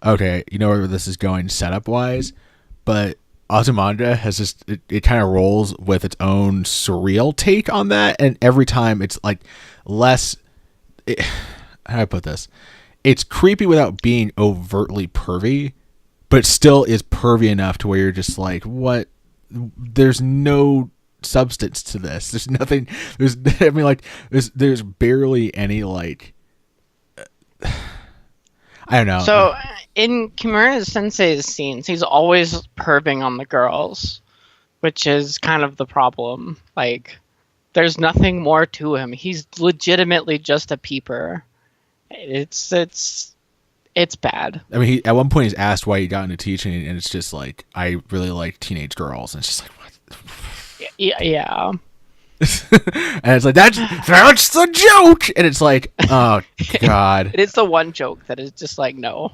[SPEAKER 1] okay, you know where this is going setup wise, but Azumanga has just it kind of rolls with its own surreal take on that, and every time it's like less. How do I put this? It's creepy without being overtly pervy, but still is pervy enough to where you're just like, what? There's no substance to this. There's nothing. There's barely any like. I don't know.
[SPEAKER 2] So in Kimura Sensei's scenes, he's always perving on the girls, which is kind of the problem. Like, there's nothing more to him. He's legitimately just a peeper. It's bad.
[SPEAKER 1] I mean, at one point he's asked why he got into teaching, and it's just like, I really like teenage girls, and it's just like, what?
[SPEAKER 2] Yeah.
[SPEAKER 1] And it's like, that's the joke, and it's like, oh god.
[SPEAKER 2] It is the one joke that is just like, no,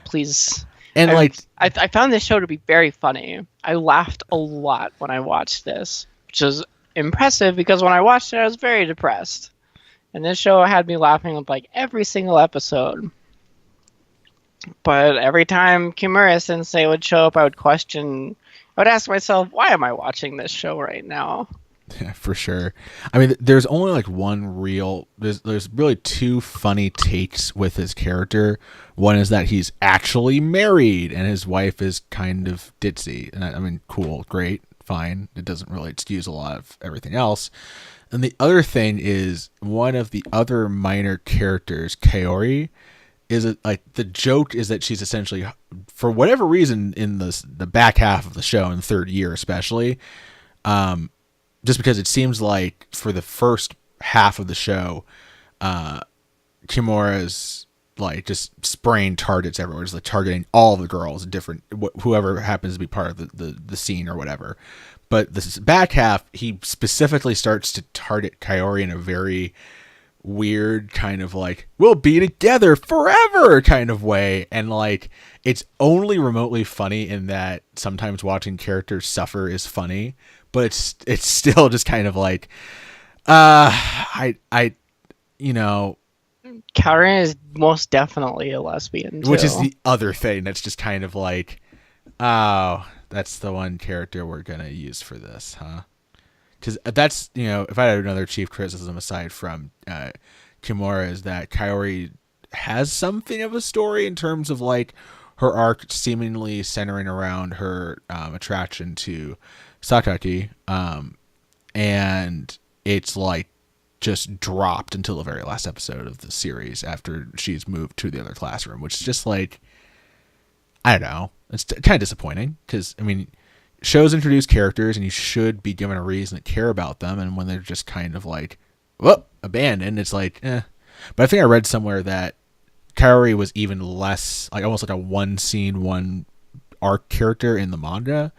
[SPEAKER 2] please.
[SPEAKER 1] And
[SPEAKER 2] I found this show to be very funny. I laughed a lot when I watched this, which is impressive because when I watched it I was very depressed, and this show had me laughing with like every single episode. But every time Kimura Sensei would show up, I would ask myself, why am I watching this show right now?
[SPEAKER 1] Yeah, for sure. I mean, there's only like there's really two funny takes with his character. One is that he's actually married and his wife is kind of ditzy. And I mean, cool, great, fine. It doesn't really excuse a lot of everything else. And the other thing is, one of the other minor characters, Kaori, is like, the joke is that she's essentially, for whatever reason, in the back half of the show, in the third year especially, just because it seems like for the first half of the show, Kimura's like just spraying targets everywhere, just like targeting all the girls, whoever happens to be part of the scene or whatever. But this back half, he specifically starts to target Kaori in a very weird kind of like, we'll be together forever kind of way. And like, it's only remotely funny in that sometimes watching characters suffer is funny, but it's still just kind of like, Kaori
[SPEAKER 2] is most definitely a lesbian too.
[SPEAKER 1] Which is the other thing that's just kind of like, oh, that's the one character we're gonna use for this, huh? Because that's, if I had another chief criticism aside from Kimura, is that Kaori has something of a story in terms of like her arc seemingly centering around her attraction to Sakaki, and it's like just dropped until the very last episode of the series after she's moved to the other classroom, which is just like, I don't know, it's kind of disappointing because I mean, shows introduce characters, and you should be given a reason to care about them. And when they're just kind of like, well, abandoned, it's like, eh. But I think I read somewhere that Kaori was even less, like almost like a one scene, one arc character in the manga.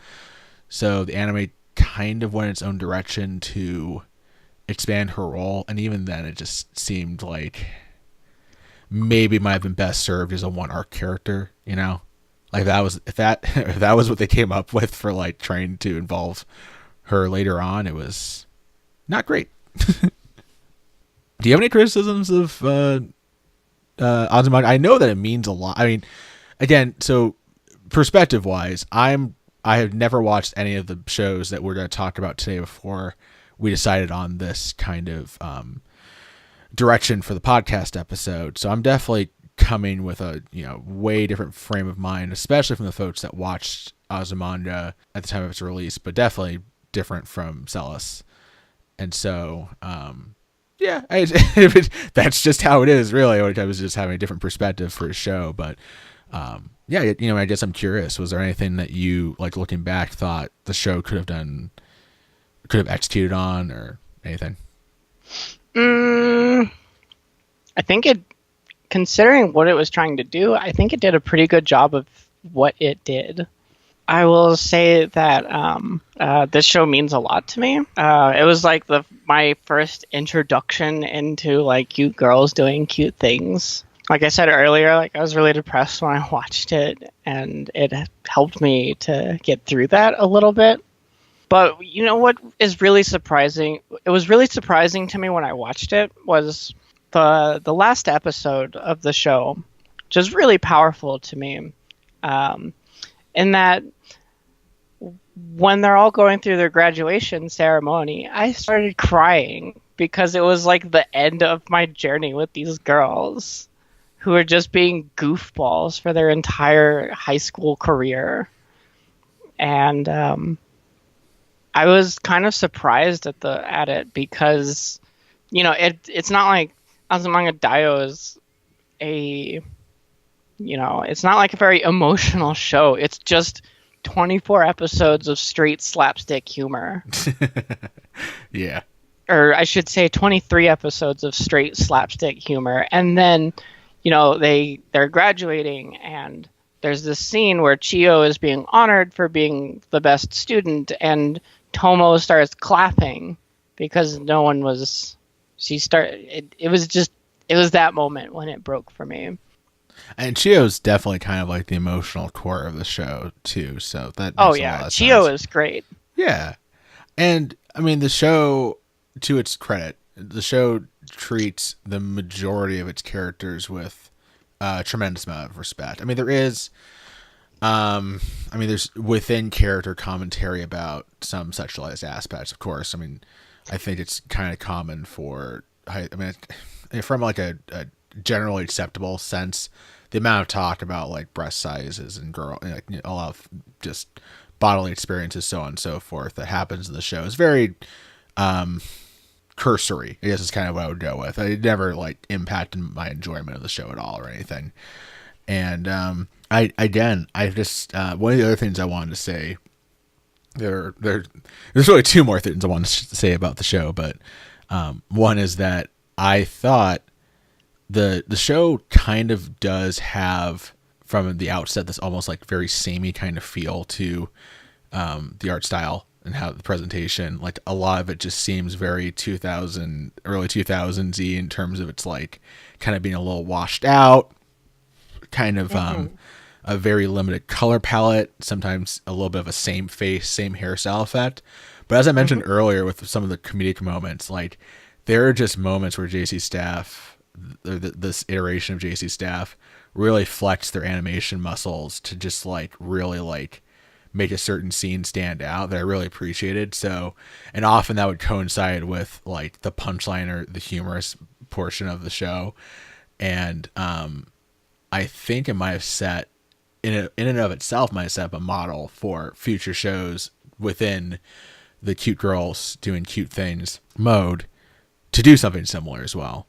[SPEAKER 1] So the anime kind of went its own direction to expand her role, and even then it just seemed like maybe might have been best served as a one arc character, you know? Like that was if that was what they came up with for like trying to involve her later on, it was not great. Do you have any criticisms of Azumanga? I know that it means a lot. I mean, again, so perspective wise, I have never watched any of the shows that we're going to talk about today before we decided on this kind of direction for the podcast episode. So I'm definitely coming with a way different frame of mind, especially from the folks that watched Azumanga at the time of its release, but definitely different from Celes. And so yeah, that's just how it is, really. I was just having a different perspective for a show, but yeah, I guess I'm curious. Was there anything that you, like looking back, thought the show could have executed on, or anything?
[SPEAKER 2] I think considering what it was trying to do, I think it did a pretty good job of what it did. I will say that this show means a lot to me. It was like my first introduction into like cute girls doing cute things. Like I said earlier, like I was really depressed when I watched it, and it helped me to get through that a little bit. But you know what is really surprising? It was really surprising to me when I watched it was the last episode of the show, which is really powerful to me. In that, when they're all going through their graduation ceremony, I started crying because it was like the end of my journey with these girls who are just being goofballs for their entire high school career. And I was kind of surprised at it because, it's not like Azumanga Daioh is it's not like a very emotional show. It's just 24 episodes of straight slapstick humor.
[SPEAKER 1] Yeah.
[SPEAKER 2] Or I should say 23 episodes of straight slapstick humor. And then, they're graduating, and there's this scene where Chiyo is being honored for being the best student, and Tomo starts clapping because no one was. It was that moment when it broke for me.
[SPEAKER 1] And Chiyo's definitely kind of like the emotional core of the show too, so that makes
[SPEAKER 2] a lot of Chiyo
[SPEAKER 1] sense.
[SPEAKER 2] Is great.
[SPEAKER 1] Yeah. And I mean, the show, to its credit, the show treats the majority of its characters with a tremendous amount of respect. I mean, there's within character commentary about some sexualized aspects, of course. I mean, I think it's kind of common from like a generally acceptable sense, the amount of talk about like breast sizes and a lot of just bodily experiences, so on and so forth, that happens in the show is very cursory, I guess is kind of what I would go with. It never like impacted my enjoyment of the show at all or anything. And one of the other things I wanted to say, there's really two more things I wanted to say about the show, but one is that I thought the show kind of does have, from the outset, this almost like very samey kind of feel to the art style and how the presentation, like a lot of it just seems very early 2000s-y in terms of it's like kind of being a little washed out, kind of a very limited color palette, sometimes a little bit of a same face, same hairstyle effect. But as I mentioned earlier with some of the comedic moments, like there are just moments where JC Staff, this iteration of JC Staff, really flex their animation muscles to just like really like make a certain scene stand out that I really appreciated. So, and often that would coincide with like the punchline or the humorous portion of the show. And I think it might have set, in and of itself, might have set up a model for future shows within the cute girls doing cute things mode to do something similar as well.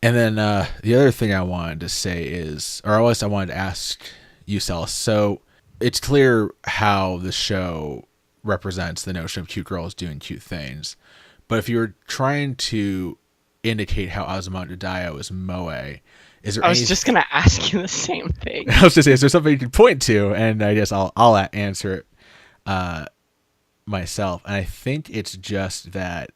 [SPEAKER 1] And then the other thing I wanted to say is, or at least I wanted to ask you, Celes. So it's clear how the show represents the notion of cute girls doing cute things. But if you were trying to indicate how Azumanga Daioh is moe, is there?
[SPEAKER 2] I was just gonna ask you the same thing.
[SPEAKER 1] I was just saying, is there something you can point to? And I guess I'll answer it myself. And I think it's just that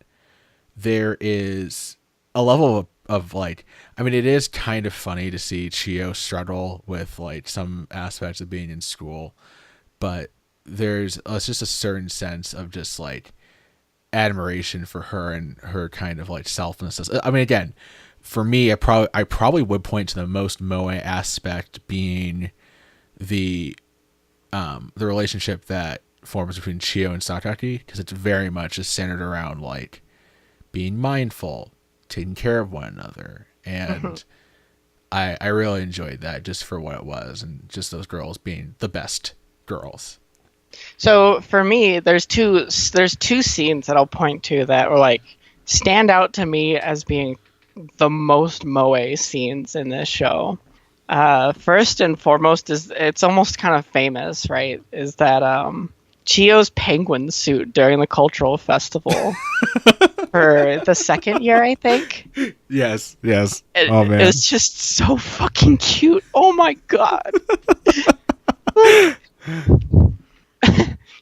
[SPEAKER 1] there is a level of like, I mean, it is kind of funny to see Chio struggle with like some aspects of being in school, but it's just a certain sense of just like admiration for her and her kind of like selflessness. I mean, again, for me, I probably would point to the most moe aspect being the relationship that forms between Chio and Sakaki, because it's very much just centered around like being mindful, taking care of one another, and I really enjoyed that just for what it was, and just those girls being the best girls.
[SPEAKER 2] So for me, there's two scenes that I'll point to that were like stand out to me as being the most moe scenes in this show. First and foremost is, it's almost kind of famous, right? Is that Chio's penguin suit during the cultural festival for the second year, I think.
[SPEAKER 1] Yes.
[SPEAKER 2] Oh man, it's just so fucking cute. Oh my god.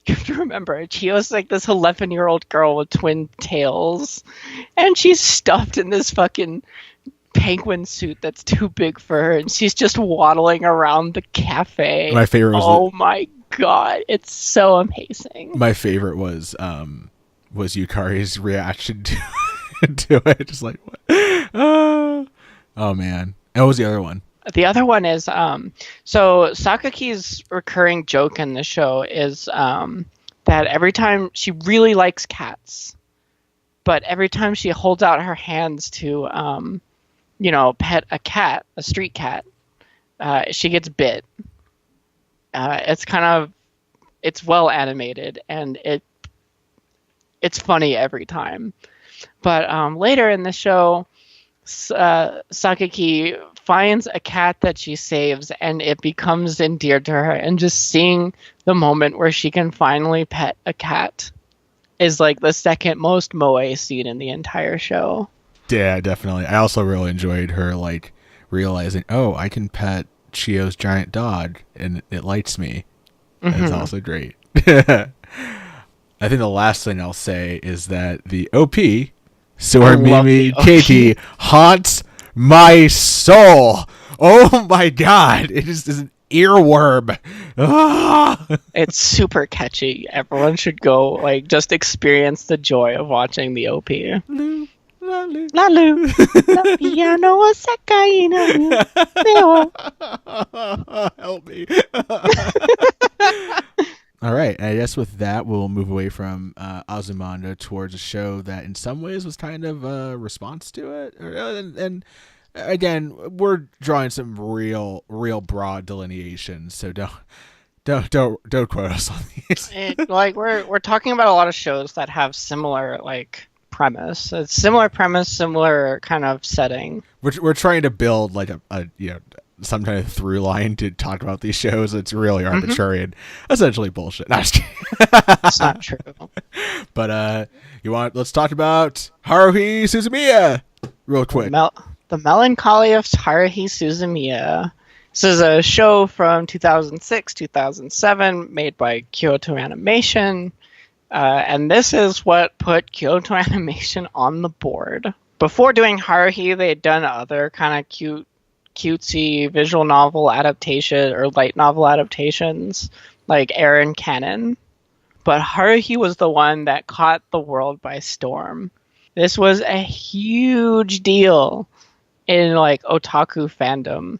[SPEAKER 2] You have to remember, Chio's like this 11-year-old girl with twin tails, and she's stuffed in this fucking penguin suit that's too big for her, and she's just waddling around the cafe.
[SPEAKER 1] My favorite was
[SPEAKER 2] my god, it's so amazing.
[SPEAKER 1] My favorite was Yukari's reaction to it, just like, what? Oh man. And what was the other one?
[SPEAKER 2] The other one is, so Sakaki's recurring joke in the show is that every time she really likes cats, but every time she holds out her hands to, pet a cat, a street cat, she gets bit. It's well animated, and it's funny every time. But later in the show, Sakaki finds a cat that she saves, and it becomes endeared to her, and just seeing the moment where she can finally pet a cat is like the second most moe scene in the entire show.
[SPEAKER 1] Yeah, definitely. I also really enjoyed her like realizing, oh, I can pet Chio's giant dog and it likes me. That's also great. I think the last thing I'll say is that the OP, Mimi Keiki, haunts my soul. Oh my god, it is an earworm.
[SPEAKER 2] It's super catchy. Everyone should go just experience the joy of watching the OP.
[SPEAKER 1] Lalu,
[SPEAKER 2] la piano wa sekai no
[SPEAKER 1] help me. All right, and I guess with that, we'll move away from Azumanga towards a show that in some ways was kind of a response to it. And again, we're drawing some real broad delineations, so don't quote us on these.
[SPEAKER 2] We're talking about a lot of shows that have similar premise. It's similar premise, similar kind of setting.
[SPEAKER 1] We're trying to build like a some kind of through line to talk about these shows. It's really arbitrary and essentially bullshit. No,
[SPEAKER 2] it's not true.
[SPEAKER 1] But let's talk about Haruhi Suzumiya real quick.
[SPEAKER 2] The Melancholy of Haruhi Suzumiya. This is a show from 2006, 2007, made by Kyoto Animation. And this is what put Kyoto Animation on the board. Before doing Haruhi, they had done other kind of cutesy visual novel adaptation or light novel adaptations like Aaron Cannon. But Haruhi was the one that caught the world by storm. This was a huge deal in otaku fandom.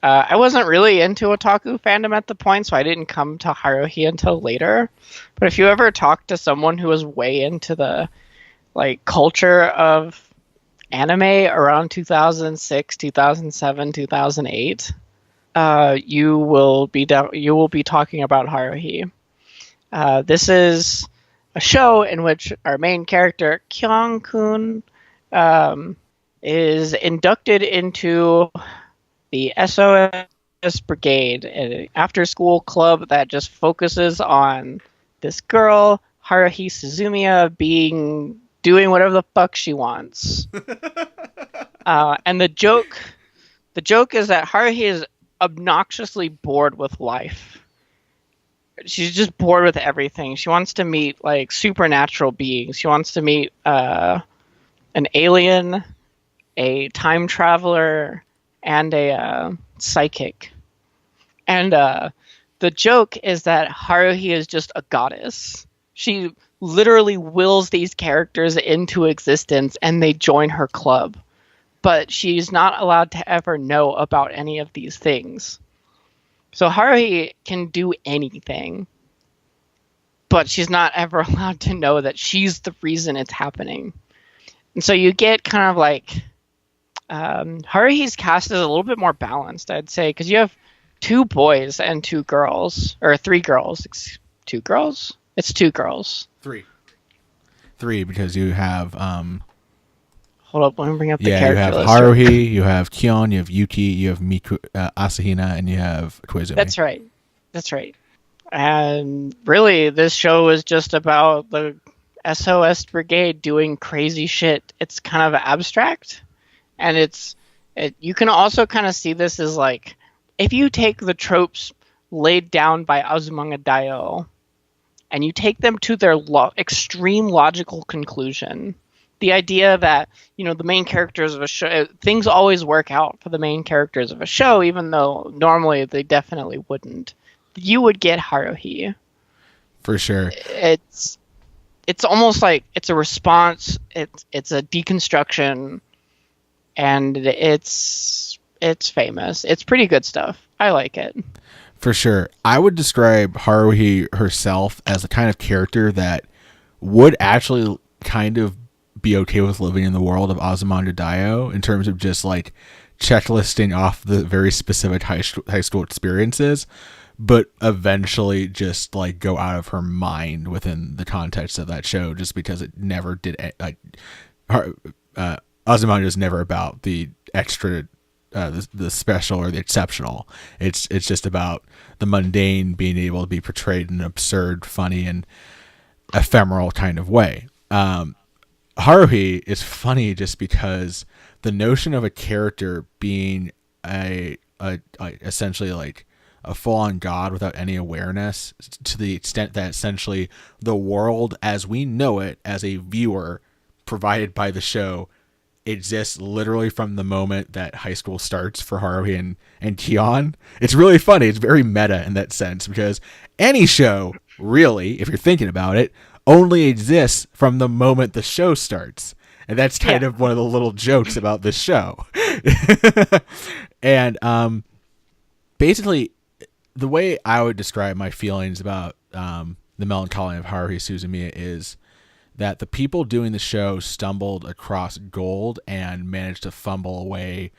[SPEAKER 2] I wasn't really into otaku fandom at the point, so I didn't come to Haruhi until later. But if you ever talk to someone who was way into the culture of anime around 2006, 2007, 2008, you will be talking about Haruhi. This is a show in which our main character Kyung-kun is inducted into the SOS Brigade, an after-school club that just focuses on this girl, Haruhi Suzumiya, doing whatever the fuck she wants. And the joke is that Haruhi is obnoxiously bored with life. She's just bored with everything. She wants to meet like supernatural beings. She wants to meet an alien, a time traveler, and a psychic. And the joke is that Haruhi is just a goddess. She literally wills these characters into existence and they join her club. But she's not allowed to ever know about any of these things. So Haruhi can do anything, but she's not ever allowed to know that she's the reason it's happening. And so you get kind of like Haruhi's cast is a little bit more balanced, I'd say, because you have 2 boys and 2 girls, or 3 girls. 2 girls? It's 2 girls.
[SPEAKER 1] 3 because you have
[SPEAKER 2] Hold up, let me bring up the
[SPEAKER 1] you
[SPEAKER 2] character
[SPEAKER 1] have
[SPEAKER 2] list.
[SPEAKER 1] Haruhi, you have Kion, you have Yuki, you have Miku, Asahina, and you have Koizumi.
[SPEAKER 2] That's right. And really, this show is just about the SOS Brigade doing crazy shit. It's kind of abstract, and you can also kind of see this as like, if you take the tropes laid down by Azumanga Daioh and you take them to their extreme logical conclusion, the idea that, the main characters of a show, things always work out for the main characters of a show, even though normally they definitely wouldn't. You would get Haruhi.
[SPEAKER 1] For sure.
[SPEAKER 2] It's almost like it's a response. It's a deconstruction, and it's famous. It's pretty good stuff. I like it.
[SPEAKER 1] For sure. I would describe Haruhi herself as the kind of character that would actually kind of be okay with living in the world of Azumanga Daioh in terms of just like checklisting off the very specific high school experiences, but eventually just like go out of her mind within the context of that show, just because it never did. Like, Azumanga is never about the extra, the special or the exceptional. It's just about the mundane being able to be portrayed in an absurd, funny, and ephemeral kind of way. Haruhi is funny just because the notion of a character being a essentially like a full-on god without any awareness, to the extent that essentially the world as we know it as a viewer provided by the show exists literally from the moment that high school starts for Haruhi and Kion. It's really funny. It's very meta in that sense, because any show, really, if you're thinking about it, only exists from the moment the show starts. And that's kind of one of the little jokes about this show. And basically, the way I would describe my feelings about the Melancholy of Haruhi Suzumiya is that the people doing the show stumbled across gold and managed to fumble away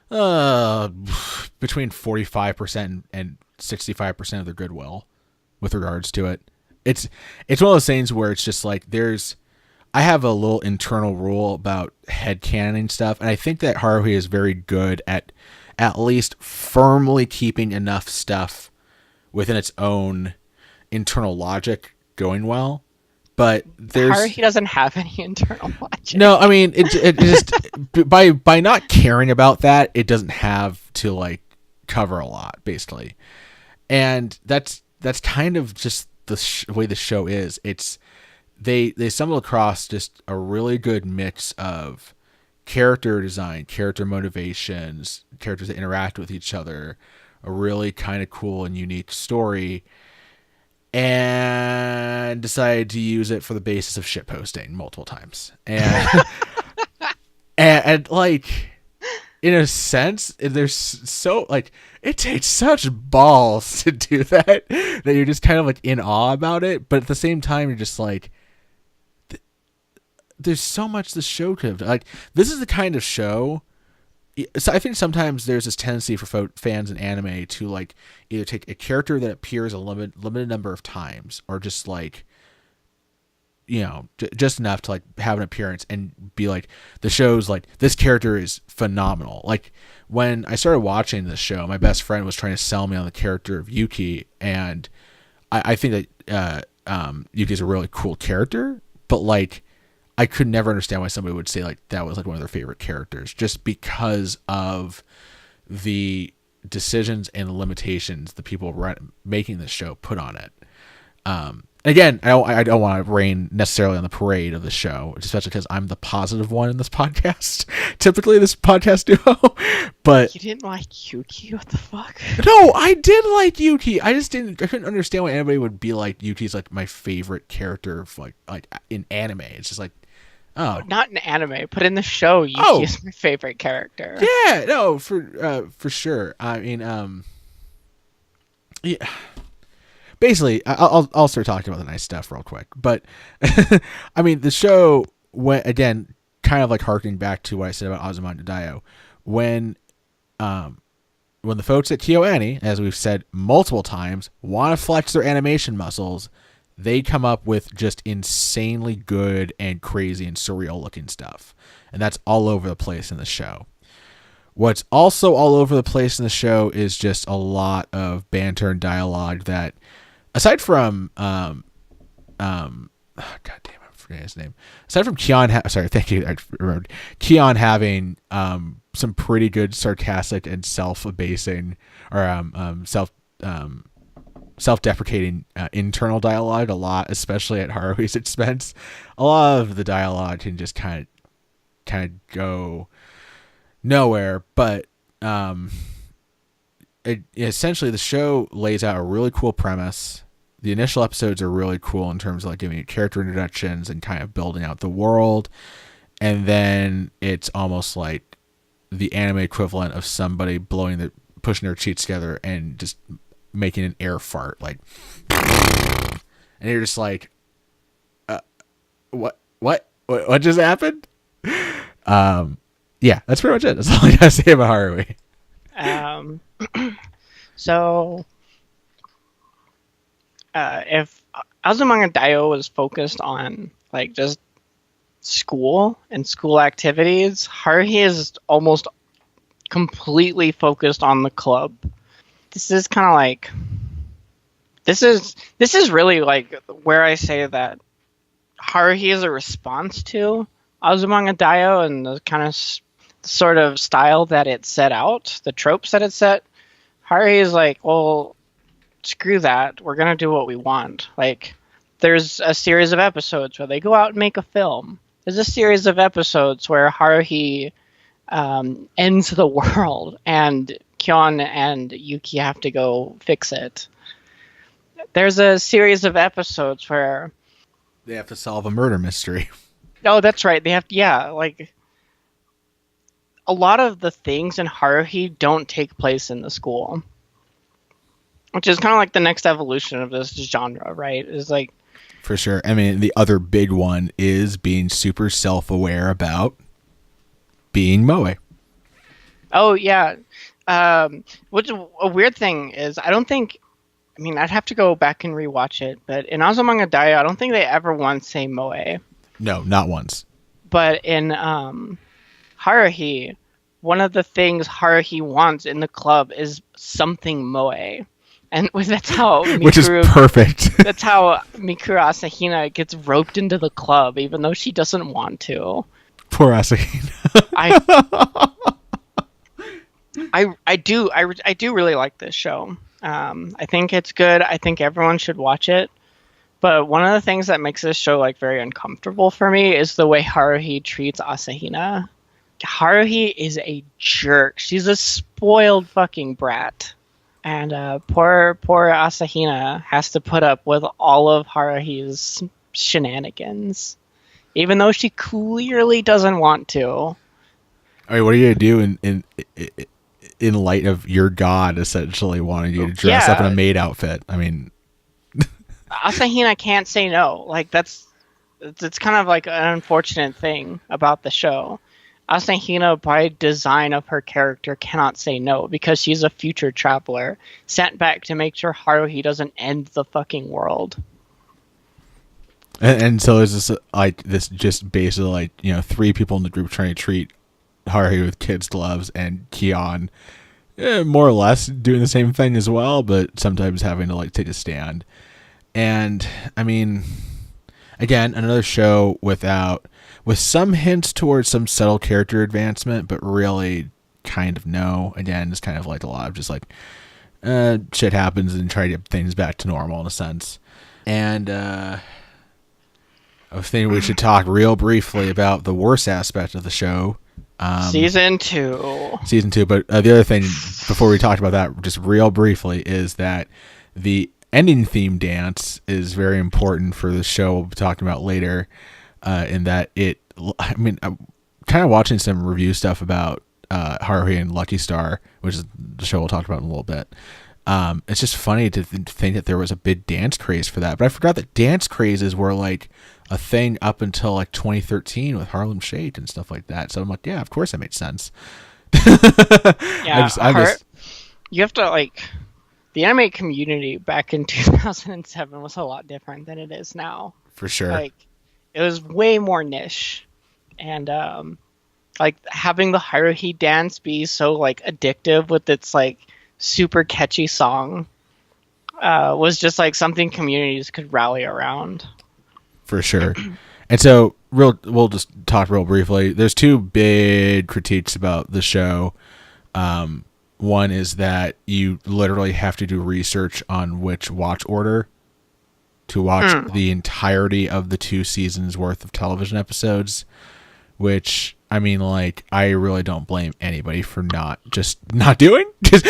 [SPEAKER 1] between 45% and 65% of their goodwill with regards to it. It's one of those things where it's just like I have a little internal rule about headcanoning stuff, and I think that Haruhi is very good at least firmly keeping enough stuff within its own internal logic going well. But
[SPEAKER 2] Haruhi doesn't have any internal logic.
[SPEAKER 1] No, I mean it just by not caring about that, it doesn't have to like cover a lot, basically, and that's kind of just the way the show is. It's they stumble across just a really good mix of character design, character motivations, characters that interact with each other, a really kind of cool and unique story, and decided to use it for the basis of shitposting multiple times. And and like, in a sense, there's so like, it takes such balls to do that you're just kind of like in awe about it. But at the same time, you're just like, there's so much the show could have done. Like, this is the kind of show. So I think sometimes there's this tendency for fans in anime to like either take a character that appears a limited number of times, or just like just enough to like have an appearance and be like, the show's like, this character is phenomenal. Like when I started watching this show, my best friend was trying to sell me on the character of Yuki, and I think that Yuki's a really cool character, but like I could never understand why somebody would say like that was like one of their favorite characters, just because of the decisions and limitations the people making this show put on it. Again, I don't want to rain necessarily on the parade of the show, especially because I'm the positive one in this podcast. Typically, this podcast duo, but
[SPEAKER 2] you didn't like Yuki? What the fuck?
[SPEAKER 1] No, I did like Yuki. I couldn't understand why anybody would be like Yuki's like my favorite character of like in anime. It's just like, oh,
[SPEAKER 2] not in anime, but in the show, Yuki is my favorite character.
[SPEAKER 1] Yeah, no, for sure. I mean, yeah. Basically, I'll start talking about the nice stuff real quick. But I mean, the show went again, kind of like harkening back to what I said about Azumanga Daioh, when the folks at KyoAni, as we've said multiple times, want to flex their animation muscles, they come up with just insanely good and crazy and surreal looking stuff, and that's all over the place in the show. What's also all over the place in the show is just a lot of banter and dialogue that, aside from God damn, I'm forgetting his name. Aside from Keon, sorry, thank you, I remembered Keon having some pretty good sarcastic and self-abasing or self-deprecating internal dialogue a lot, especially at Haruhi's expense. A lot of the dialogue can just kind of go nowhere, but essentially the show lays out a really cool premise. The initial episodes are really cool in terms of like giving you character introductions and kind of building out the world, and then it's almost like the anime equivalent of somebody pushing their cheeks together and just making an air fart, like, and you're just like, what just happened? Yeah, that's pretty much it. That's all I gotta say about Haruhi.
[SPEAKER 2] So, if Azumanga Daioh was focused on like just school and school activities, Haruhi is almost completely focused on the club. This is kind of like this is really like where I say that Haruhi is a response to Azumanga Daioh and the kind of sort of style that it set out, the tropes that it set. Haruhi is like, well, screw that. We're going to do what we want. Like, there's a series of episodes where they go out and make a film. There's a series of episodes where Haruhi ends the world and Kyon and Yuki have to go fix it. There's a series of episodes where
[SPEAKER 1] they have to solve a murder mystery.
[SPEAKER 2] Oh, that's right. They have to, yeah, like, a lot of the things in Haruhi don't take place in the school, which is kind of like the next evolution of this genre, right? Is like,
[SPEAKER 1] for sure. I mean, the other big one is being super self-aware about being moe.
[SPEAKER 2] Oh yeah. Which a weird thing is, I don't think. I mean, I'd have to go back and rewatch it, but in Azumanga Daioh, I don't think they ever once say moe.
[SPEAKER 1] No, not once.
[SPEAKER 2] But in Haruhi, one of the things Haruhi wants in the club is something moe. And that's how Mikuru,
[SPEAKER 1] which is perfect.
[SPEAKER 2] That's how Mikuru Asahina gets roped into the club, even though she doesn't want to.
[SPEAKER 1] Poor Asahina.
[SPEAKER 2] I do really like this show. I think it's good. I think everyone should watch it. But one of the things that makes this show like very uncomfortable for me is the way Haruhi treats Asahina. Haruhi is a jerk. She's a spoiled fucking brat. And poor Asahina has to put up with all of Haruhi's shenanigans, even though she clearly doesn't want to.
[SPEAKER 1] I mean, what are you gonna do in light of your god essentially wanting you to dress up in a maid outfit? I mean,
[SPEAKER 2] Asahina can't say no. Like it's kind of like an unfortunate thing about the show. Asahina, by design of her character, cannot say no because she's a future traveler sent back to make sure Haruhi doesn't end the fucking world.
[SPEAKER 1] And so it's this like this just basically like, you know, 3 people in the group trying to treat Haruhi with kids gloves, and Kion more or less doing the same thing as well, but sometimes having to like take a stand. And I mean, again, another show with some hints towards some subtle character advancement, but really kind of no. Again, it's kind of like a lot of just like shit happens and try to get things back to normal in a sense. And I was thinking we should talk real briefly about the worst aspect of the show.
[SPEAKER 2] Season 2.
[SPEAKER 1] But the other thing, before we talked about that, just real briefly, is that the ending theme dance is very important for the show we'll be talking about later, in that I'm kind of watching some review stuff about Haruhi and Lucky Star, which is the show we'll talk about in a little bit. It's just funny to think that there was a big dance craze for that, but I forgot that dance crazes were like a thing up until like 2013 with Harlem Shake and stuff like that. So I'm like, yeah, of course that makes sense.
[SPEAKER 2] Yeah, you have to like, the anime community back in 2007 was a lot different than it is now.
[SPEAKER 1] For sure.
[SPEAKER 2] Like, it was way more niche, and like having the Haruhi dance be so like addictive with its like super catchy song was just like something communities could rally around.
[SPEAKER 1] For sure. And so we'll just talk real briefly. There's 2 big critiques about the show. One is that you literally have to do research on which watch order to watch the entirety of the 2 seasons worth of television episodes, which, I mean, like, I really don't blame anybody for not doing, because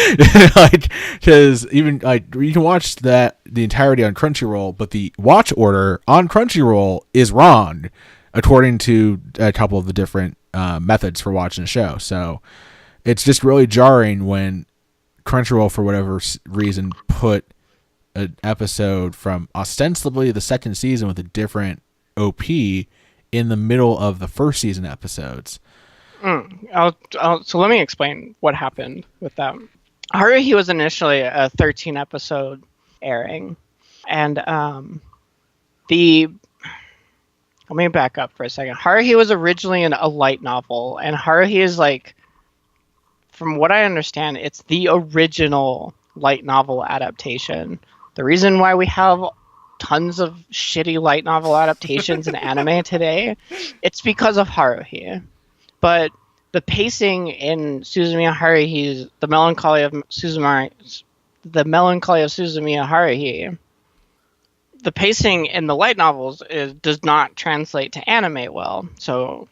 [SPEAKER 1] even like you can watch the entirety on Crunchyroll, but the watch order on Crunchyroll is wrong according to a couple of the different methods for watching a show. So it's just really jarring when Crunchyroll, for whatever reason, put an episode from ostensibly the 2nd season with a different OP in the middle of the 1st season episodes.
[SPEAKER 2] So let me explain what happened with them. Haruhi was initially a 13 episode airing, and let me back up for a second. Haruhi was originally a light novel, and Haruhi is like, from what I understand, it's the original light novel adaptation. The reason why we have tons of shitty light novel adaptations in anime today, it's because of Haruhi. But the pacing in Suzumiya Haruhi's The Melancholy of Suzumiya Haruhi, the pacing in the light novels does not translate to anime well. So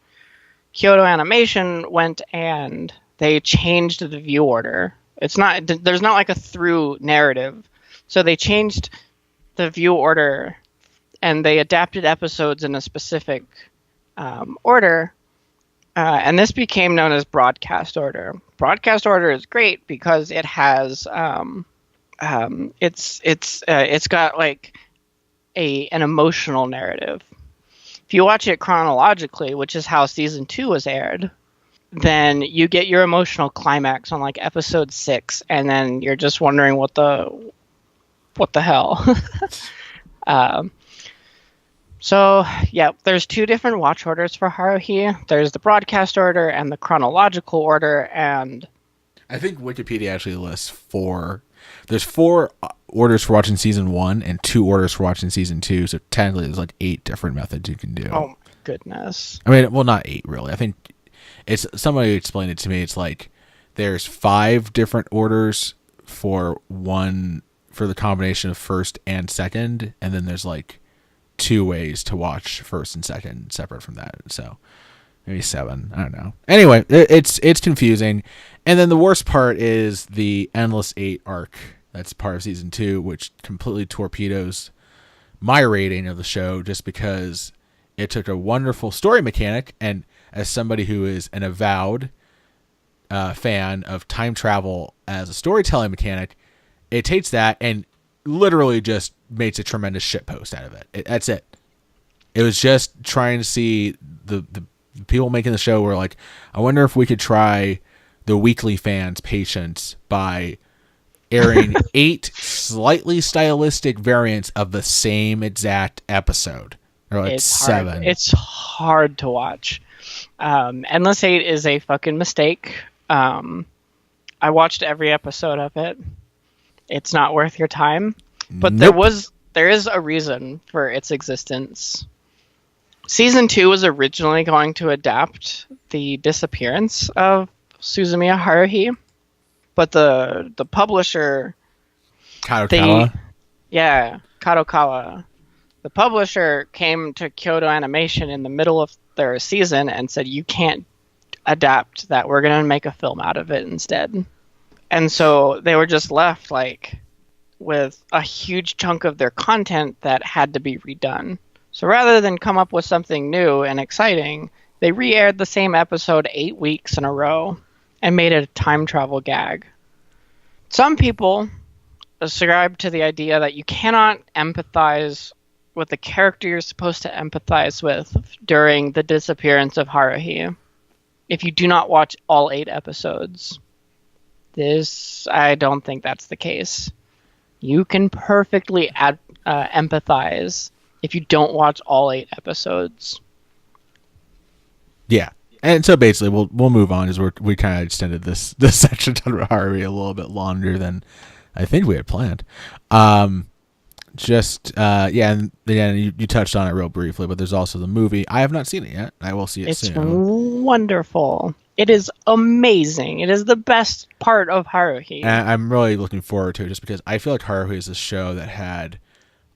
[SPEAKER 2] Kyoto Animation went and they changed the view order. There's not like a through narrative. So they changed the view order and they adapted episodes in a specific order. And this became known as broadcast order. Broadcast order is great because it has it's got like an emotional narrative. If you watch it chronologically, which is how season 2 was aired, then you get your emotional climax on like episode 6, and then you're just wondering what the hell. So, yeah, there's 2 different watch orders for Haruhi. There's the broadcast order and the chronological order, and
[SPEAKER 1] I think Wikipedia actually lists 4. There's 4 orders for watching season 1 and 2 orders for watching season 2, so technically there's like 8 different methods you can do.
[SPEAKER 2] Oh, my goodness.
[SPEAKER 1] I mean, well, not 8, really. I think it's, somebody explained it to me, it's like there's 5 different orders for the combination of first and second, and then there's like 2 ways to watch first and second separate from that. So maybe 7. I don't know. Anyway, it's confusing. And then the worst part is the Endless 8 arc. That's part of season 2, which completely torpedoes my rating of the show just because it took a wonderful story mechanic, and as somebody who is an avowed fan of time travel as a storytelling mechanic, it takes that and literally just makes a tremendous shitpost out of it. That's it. It was just trying to see the people making the show were like, I wonder if we could try the weekly fans' patience by airing 8 slightly stylistic variants of the same exact episode. Or like
[SPEAKER 2] It's
[SPEAKER 1] 7.
[SPEAKER 2] hard. It's hard to watch. Endless 8 is a fucking mistake. I watched every episode of it. It's not worth your time. But
[SPEAKER 1] Nope.
[SPEAKER 2] there is a reason for its existence. Season 2 was originally going to adapt the disappearance of Suzumiya Haruhi, but the publisher,
[SPEAKER 1] Kadokawa.
[SPEAKER 2] Kadokawa, the publisher came to Kyoto Animation in the middle of their season and said, "You can't adapt that. We're going to make a film out of it instead." And so they were just left like with a huge chunk of their content that had to be redone. So rather than come up with something new and exciting, they re-aired the same episode 8 weeks in a row and made it a time travel gag. Some people ascribe to the idea that you cannot empathize with the character you're supposed to empathize with during the disappearance of Haruhi if you do not watch all 8 episodes. I don't think that's the case. You can perfectly empathize if you don't watch all 8 episodes.
[SPEAKER 1] Yeah. And so basically, we'll move on as we kind of extended this section on Haruhi a little bit longer than I think we had planned. And you touched on it real briefly, but there's also the movie. I have not seen it yet. I will see it soon.
[SPEAKER 2] It's wonderful. It is amazing. It is the best part of Haruhi.
[SPEAKER 1] And I'm really looking forward to it just because I feel like Haruhi is a show that had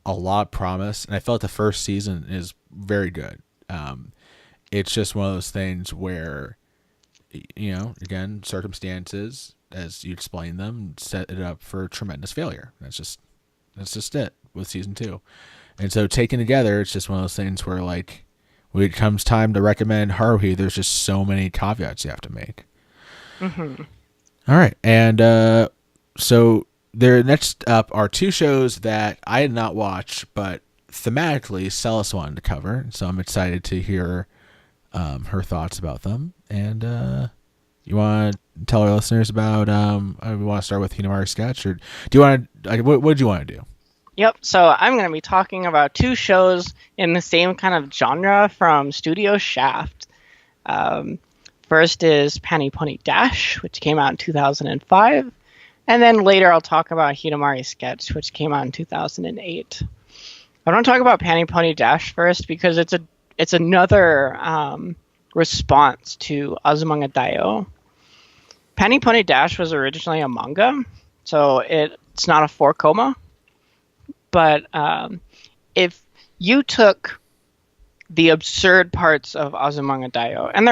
[SPEAKER 1] a lot of promise, and I felt the first season is very good. It's just one of those things where, again, circumstances, as you explain them, set it up for tremendous failure. That's just it with season 2. And so taken together, it's just one of those things where, like, when it comes time to recommend Haruhi, there's just so many caveats you have to make.
[SPEAKER 2] Mm-hmm.
[SPEAKER 1] All right. And so there next up are 2 shows that I did not watch, but thematically Celes wanted to cover. So I'm excited to hear her thoughts about them. And you want to tell our listeners about, we want to start with Hidamari Sketch, or do you want to, what did you want to do?
[SPEAKER 2] Yep, so I'm going to be talking about 2 shows in the same kind of genre from Studio Shaft. First is Pani Poni Dash, which came out in 2005. And then later I'll talk about Hidamari Sketch, which came out in 2008. I want to talk about Pani Poni Dash first because it's another response to Azumanga Daioh. Pani Poni Dash was originally a manga, so it's not a 4-koma. But if you took the absurd parts of Azumanga Daioh, and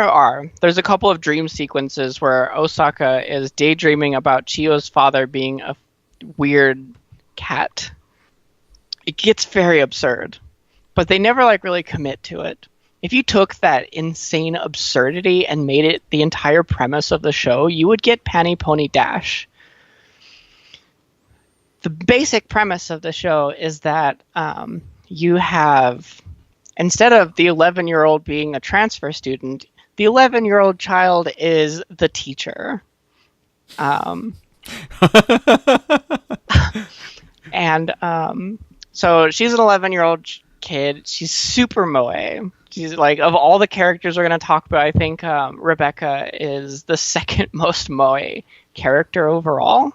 [SPEAKER 2] there's a couple of dream sequences where Osaka is daydreaming about Chiyo's father being a weird cat. It gets very absurd, but they never really commit to it. If you took that insane absurdity and made it the entire premise of the show, you would get Pani Poni Dash. The basic premise of the show is that you have, instead of the 11-year-old being a transfer student, the 11-year-old child is the teacher. So she's an 11-year-old kid. She's super moe. She's like, of all the characters we're going to talk about, I think Rebecca is the second most moe character overall.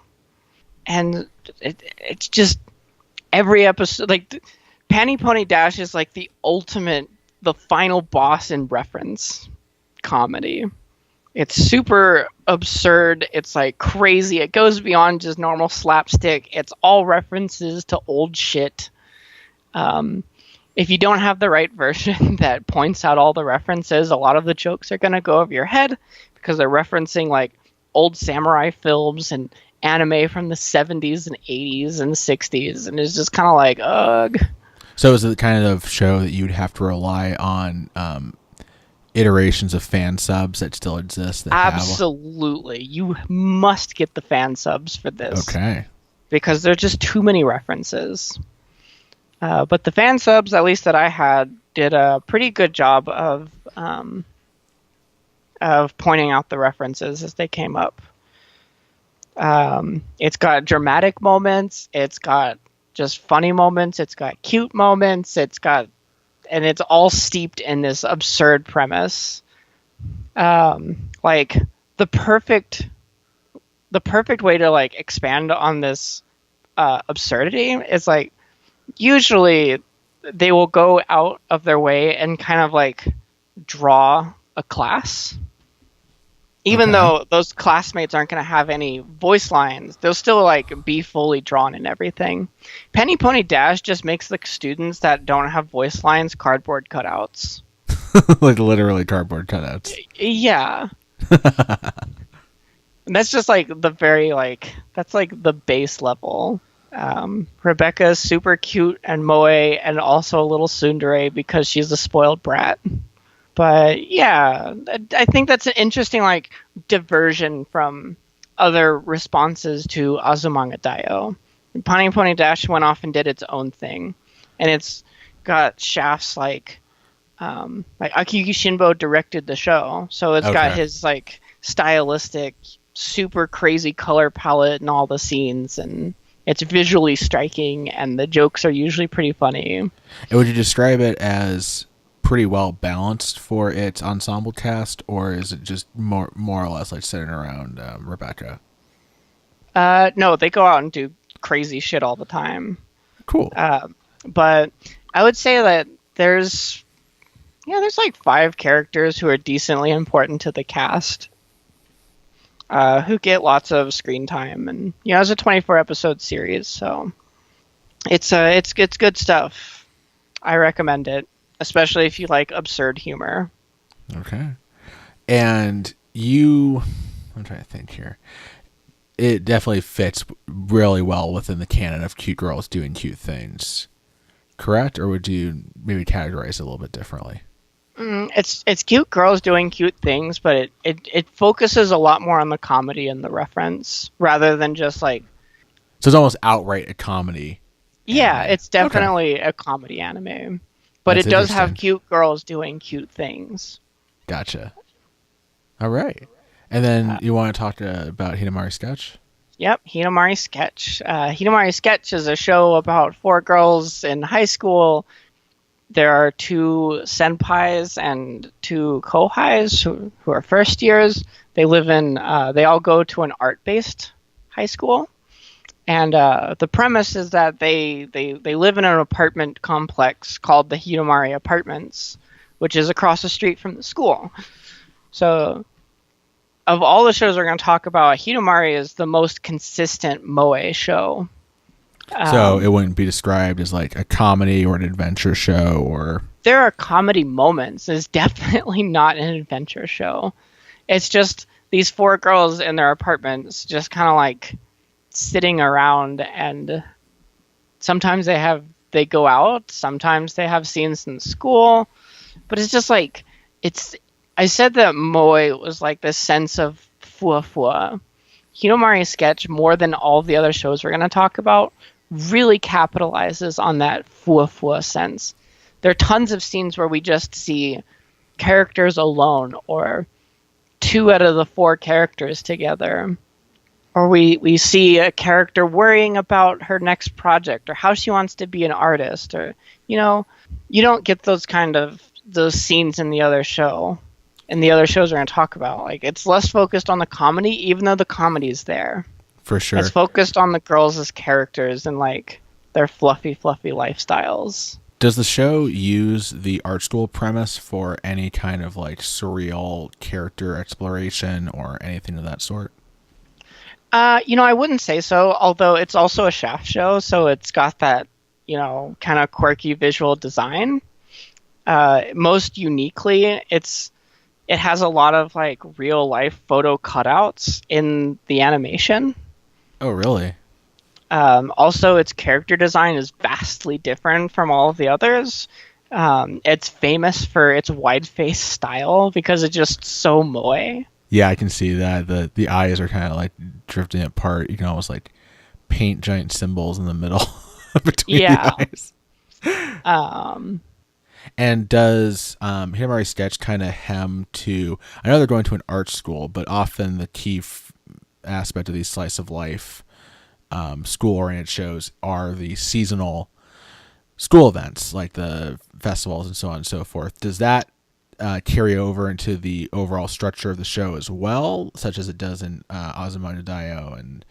[SPEAKER 2] And it's just every episode, like Pani Poni Dash is like the final boss in reference comedy. It's super absurd. It's like crazy. It goes beyond just normal slapstick. It's all references to old shit. If you don't have the right version that points out all the references, a lot of the jokes are going to go over your head because they're referencing like old samurai films and anime from the 70s and 80s and 60s, and it's just kind of like, ugh.
[SPEAKER 1] So is it the kind of show that you'd have to rely on iterations of fan subs that still exist?
[SPEAKER 2] Absolutely. You must get the fan subs for this.
[SPEAKER 1] Okay.
[SPEAKER 2] Because there's just too many references. But the fan subs, at least that I had, did a pretty good job of pointing out the references as they came up. It's got dramatic moments. It's got just funny moments. It's got cute moments. It's got and it's all steeped in this absurd premise. Like the perfect way to like expand on this absurdity is like usually they will go out of their way and kind of like draw a class. Even though those classmates aren't going to have any voice lines, they'll still like be fully drawn and everything. Pani Poni Dash just makes the students that don't have voice lines cardboard cutouts.
[SPEAKER 1] Like literally cardboard cutouts.
[SPEAKER 2] Yeah. And that's just like the very like that's like the base level. Rebecca is super cute and moe and also a little tsundere because she's a spoiled brat. But yeah, I think that's an interesting like diversion from other responses to Azumanga Daioh. Pani Poni Dash went off and did its own thing, and it's got shafts like Akiyuki Shinbo directed the show, so it's got his like stylistic, super crazy color palette in all the scenes, and it's visually striking, and the jokes are usually pretty funny.
[SPEAKER 1] And would you describe it as pretty well balanced for its ensemble cast, or is it just more or less like sitting around Rebecca?
[SPEAKER 2] No, they go out and do crazy shit all the time.
[SPEAKER 1] Cool.
[SPEAKER 2] But I would say that there's like 5 characters who are decently important to the cast, who get lots of screen time, and it's a 24 episode series, so it's good stuff. I recommend it, especially if you like absurd humor.
[SPEAKER 1] Okay. And I'm trying to think here. It definitely fits really well within the canon of cute girls doing cute things, correct? Or would you maybe categorize it a little bit differently?
[SPEAKER 2] It's cute girls doing cute things, but it focuses a lot more on the comedy and the reference rather than just like...
[SPEAKER 1] So it's almost outright a comedy.
[SPEAKER 2] Yeah,
[SPEAKER 1] anime.
[SPEAKER 2] It's definitely a comedy anime. But
[SPEAKER 1] That's
[SPEAKER 2] it does have cute girls doing cute things.
[SPEAKER 1] Gotcha. All right. And then you want to talk about Hidamari Sketch?
[SPEAKER 2] Yep, Hidamari Sketch. Hidamari Sketch is a show about 4 girls in high school. There are 2 senpais and 2 kohais who are first years. They all go to an art-based high school. And the premise is that they live in an apartment complex called the Hidamari Apartments, which is across the street from the school. So, of all the shows we're going to talk about, Hidamari is the most consistent moe show.
[SPEAKER 1] So it wouldn't be described as like a comedy or an adventure show, or...
[SPEAKER 2] There are comedy moments. It's definitely not an adventure show. It's just these 4 girls in their apartments just kind of like sitting around, and sometimes they go out, sometimes they have scenes in school, but it's just like I said that moe was like this sense of fua. Hidamari Sketch, more than all the other shows we're going to talk about, really capitalizes on that fua sense. There are tons of scenes where we just see characters alone, or 2 out of the 4 characters together. Or we see a character worrying about her next project, or how she wants to be an artist, or, you don't get those scenes in the other show. In the other shows we're going to talk about. Like, it's less focused on the comedy, even though the comedy's there.
[SPEAKER 1] For sure.
[SPEAKER 2] It's focused on the girls as characters and, like, their fluffy lifestyles.
[SPEAKER 1] Does the show use the art school premise for any kind of, like, surreal character exploration or anything of that sort?
[SPEAKER 2] I wouldn't say so, although it's also a shaft show, so it's got that, kind of quirky visual design. Most uniquely, it has a lot of like real life photo cutouts in the animation.
[SPEAKER 1] Oh, really?
[SPEAKER 2] Also, its character design is vastly different from all of the others. It's famous for its wide-faced style because it's just so moe.
[SPEAKER 1] Yeah, I can see that. The eyes are kind of like drifting apart. You can almost like paint giant symbols in the middle between the eyes. And does Hidamari Sketch kind of hem to... I know they're going to an art school, but often the key aspect of these slice of life school-oriented shows are the seasonal school events like the festivals and so on and so forth. Does that carry over into the overall structure of the show as well, such as it does in Azumanga Daioh? And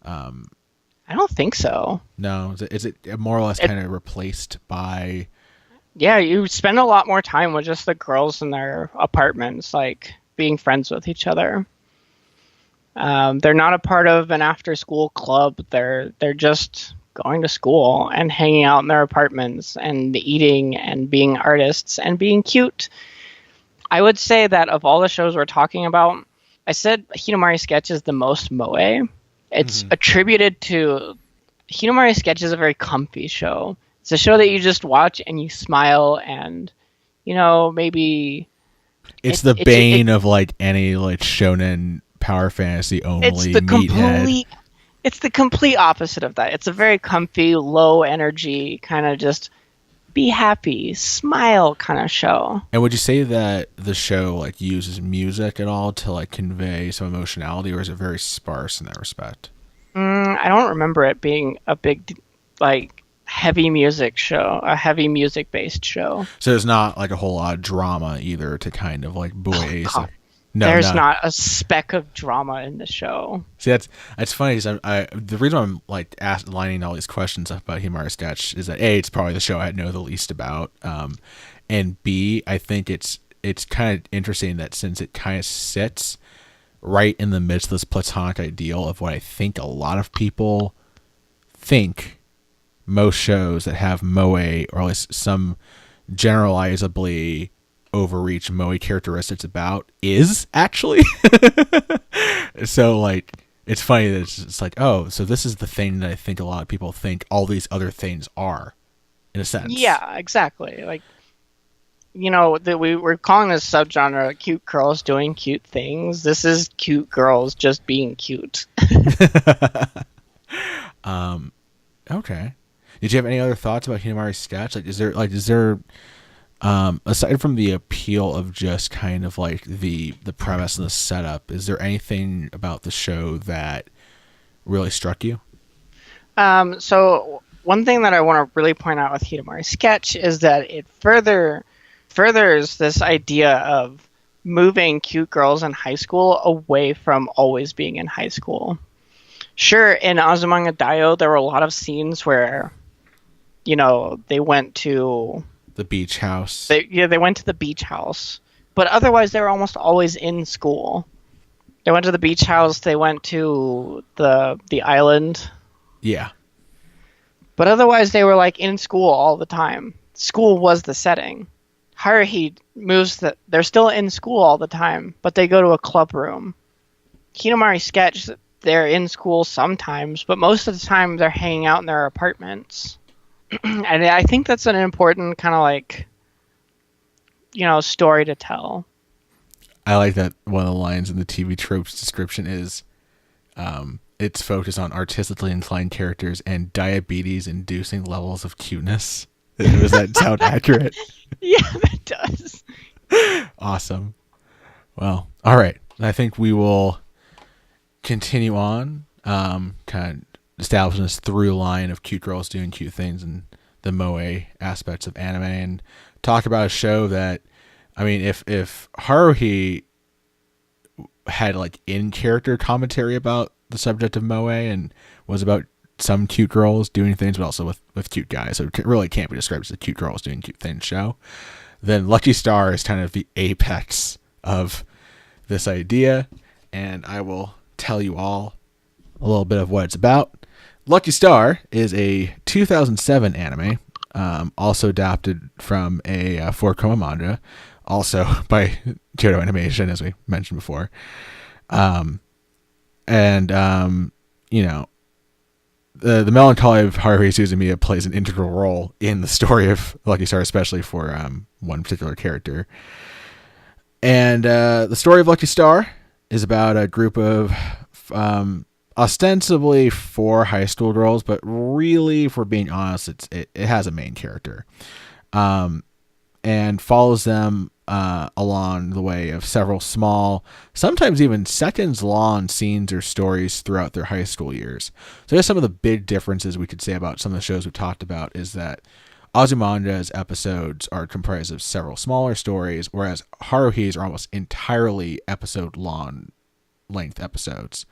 [SPEAKER 2] I don't think so.
[SPEAKER 1] no, is it more or less kind of replaced by?
[SPEAKER 2] Yeah, you spend a lot more time with just the girls in their apartments, like being friends with each other. They're not a part of an after-school club. They're just going to school and hanging out in their apartments and eating and being artists and being cute. I would say that of all the shows we're talking about, I said Hidamari Sketch is the most moe. It's attributed to Hidamari Sketch is a very comfy show. It's a show that you just watch and you smile and, maybe...
[SPEAKER 1] It's the bane of like any like shonen power fantasy only meathead.
[SPEAKER 2] It's the complete opposite of that. It's a very comfy, low energy, kind of just be happy, smile kind of show.
[SPEAKER 1] And would you say that the show like uses music at all to like convey some emotionality, or is it very sparse in that respect?
[SPEAKER 2] I don't remember it being a big like heavy music show, a heavy music based show.
[SPEAKER 1] So there's not like a whole lot of drama either to kind of like buoy.
[SPEAKER 2] There's not a speck of drama in the show.
[SPEAKER 1] See, that's funny because the reason I'm like lining all these questions up about Hidamari Sketch is that A, it's probably the show I know the least about, and B, I think it's kind of interesting that since it kind of sits right in the midst of this platonic ideal of what I think a lot of people think most shows that have moe, or at least some generalizably overreach moe characteristics about, is actually. So like it's funny that it's like, oh, so this is the thing that I think a lot of people think all these other things are, in a sense.
[SPEAKER 2] Yeah, exactly. Like, we're calling this subgenre cute girls doing cute things. This is cute girls just being cute.
[SPEAKER 1] Okay. Did you have any other thoughts about Hidamari Sketch? Is there aside from the appeal of just kind of like the premise and the setup, is there anything about the show that really struck you?
[SPEAKER 2] So one thing that I want to really point out with Hidamari Sketch is that it furthers this idea of moving cute girls in high school away from always being in high school. Sure, in Azumanga Daioh, there were a lot of scenes where, they went to
[SPEAKER 1] the beach house.
[SPEAKER 2] They went to the beach house, but otherwise they were almost always in school. They went to the beach house. They went to the island.
[SPEAKER 1] Yeah.
[SPEAKER 2] But otherwise they were like in school all the time. School was the setting. Haruhi moves that they're still in school all the time, but they go to a club room. Hidamari Sketch, they're in school sometimes, but most of the time they're hanging out in their apartments. And I think that's an important kind of like, story to tell.
[SPEAKER 1] I like that one of the lines in the TV tropes description is, it's focused on artistically inclined characters and diabetes-inducing levels of cuteness. Does that sound accurate?
[SPEAKER 2] Yeah, that does.
[SPEAKER 1] Awesome. Well, all right. I think we will continue on, kind of establishing this through line of cute girls doing cute things and the moe aspects of anime, and talk about a show that, I mean, if Haruhi had like in-character commentary about the subject of moe and was about some cute girls doing things, but also with cute guys, so it really can't be described as a cute girls doing cute things show, then Lucky Star is kind of the apex of this idea, and I will tell you all a little bit of what it's about. Lucky Star is a 2007 anime, also adapted from a 4-koma manga, also by Kyoto Animation, as we mentioned before. The Melancholy of Haruhi Suzumiya plays an integral role in the story of Lucky Star, especially for one particular character. And the story of Lucky Star is about a group of ostensibly 4 high school girls, but really, if we're being honest, it has a main character, and follows them along the way of several small, sometimes even seconds long scenes or stories throughout their high school years. So I guess some of the big differences we could say about some of the shows we've talked about is that Azumanga's episodes are comprised of several smaller stories, whereas Haruhi's are almost entirely episode-long length episodes.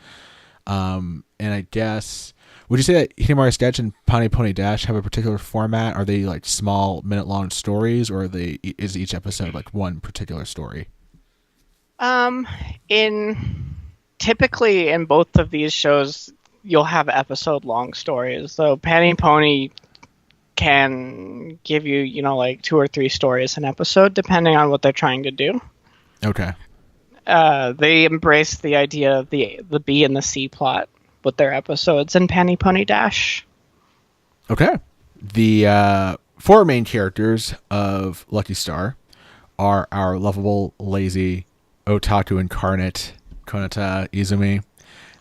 [SPEAKER 1] And I guess, would you say that Hidamari Sketch and Pani Poni Dash have a particular format? Are they like small minute-long stories, or is each episode like one particular story?
[SPEAKER 2] Typically in both of these shows, you'll have episode-long stories. So Pani Poni can give you, like 2 or 3 stories an episode, depending on what they're trying to do.
[SPEAKER 1] Okay.
[SPEAKER 2] They embrace the idea of the B and the C plot with their episodes in Pani Poni Dash.
[SPEAKER 1] Okay. The 4 main characters of Lucky Star are our lovable, lazy, otaku incarnate Konata Izumi,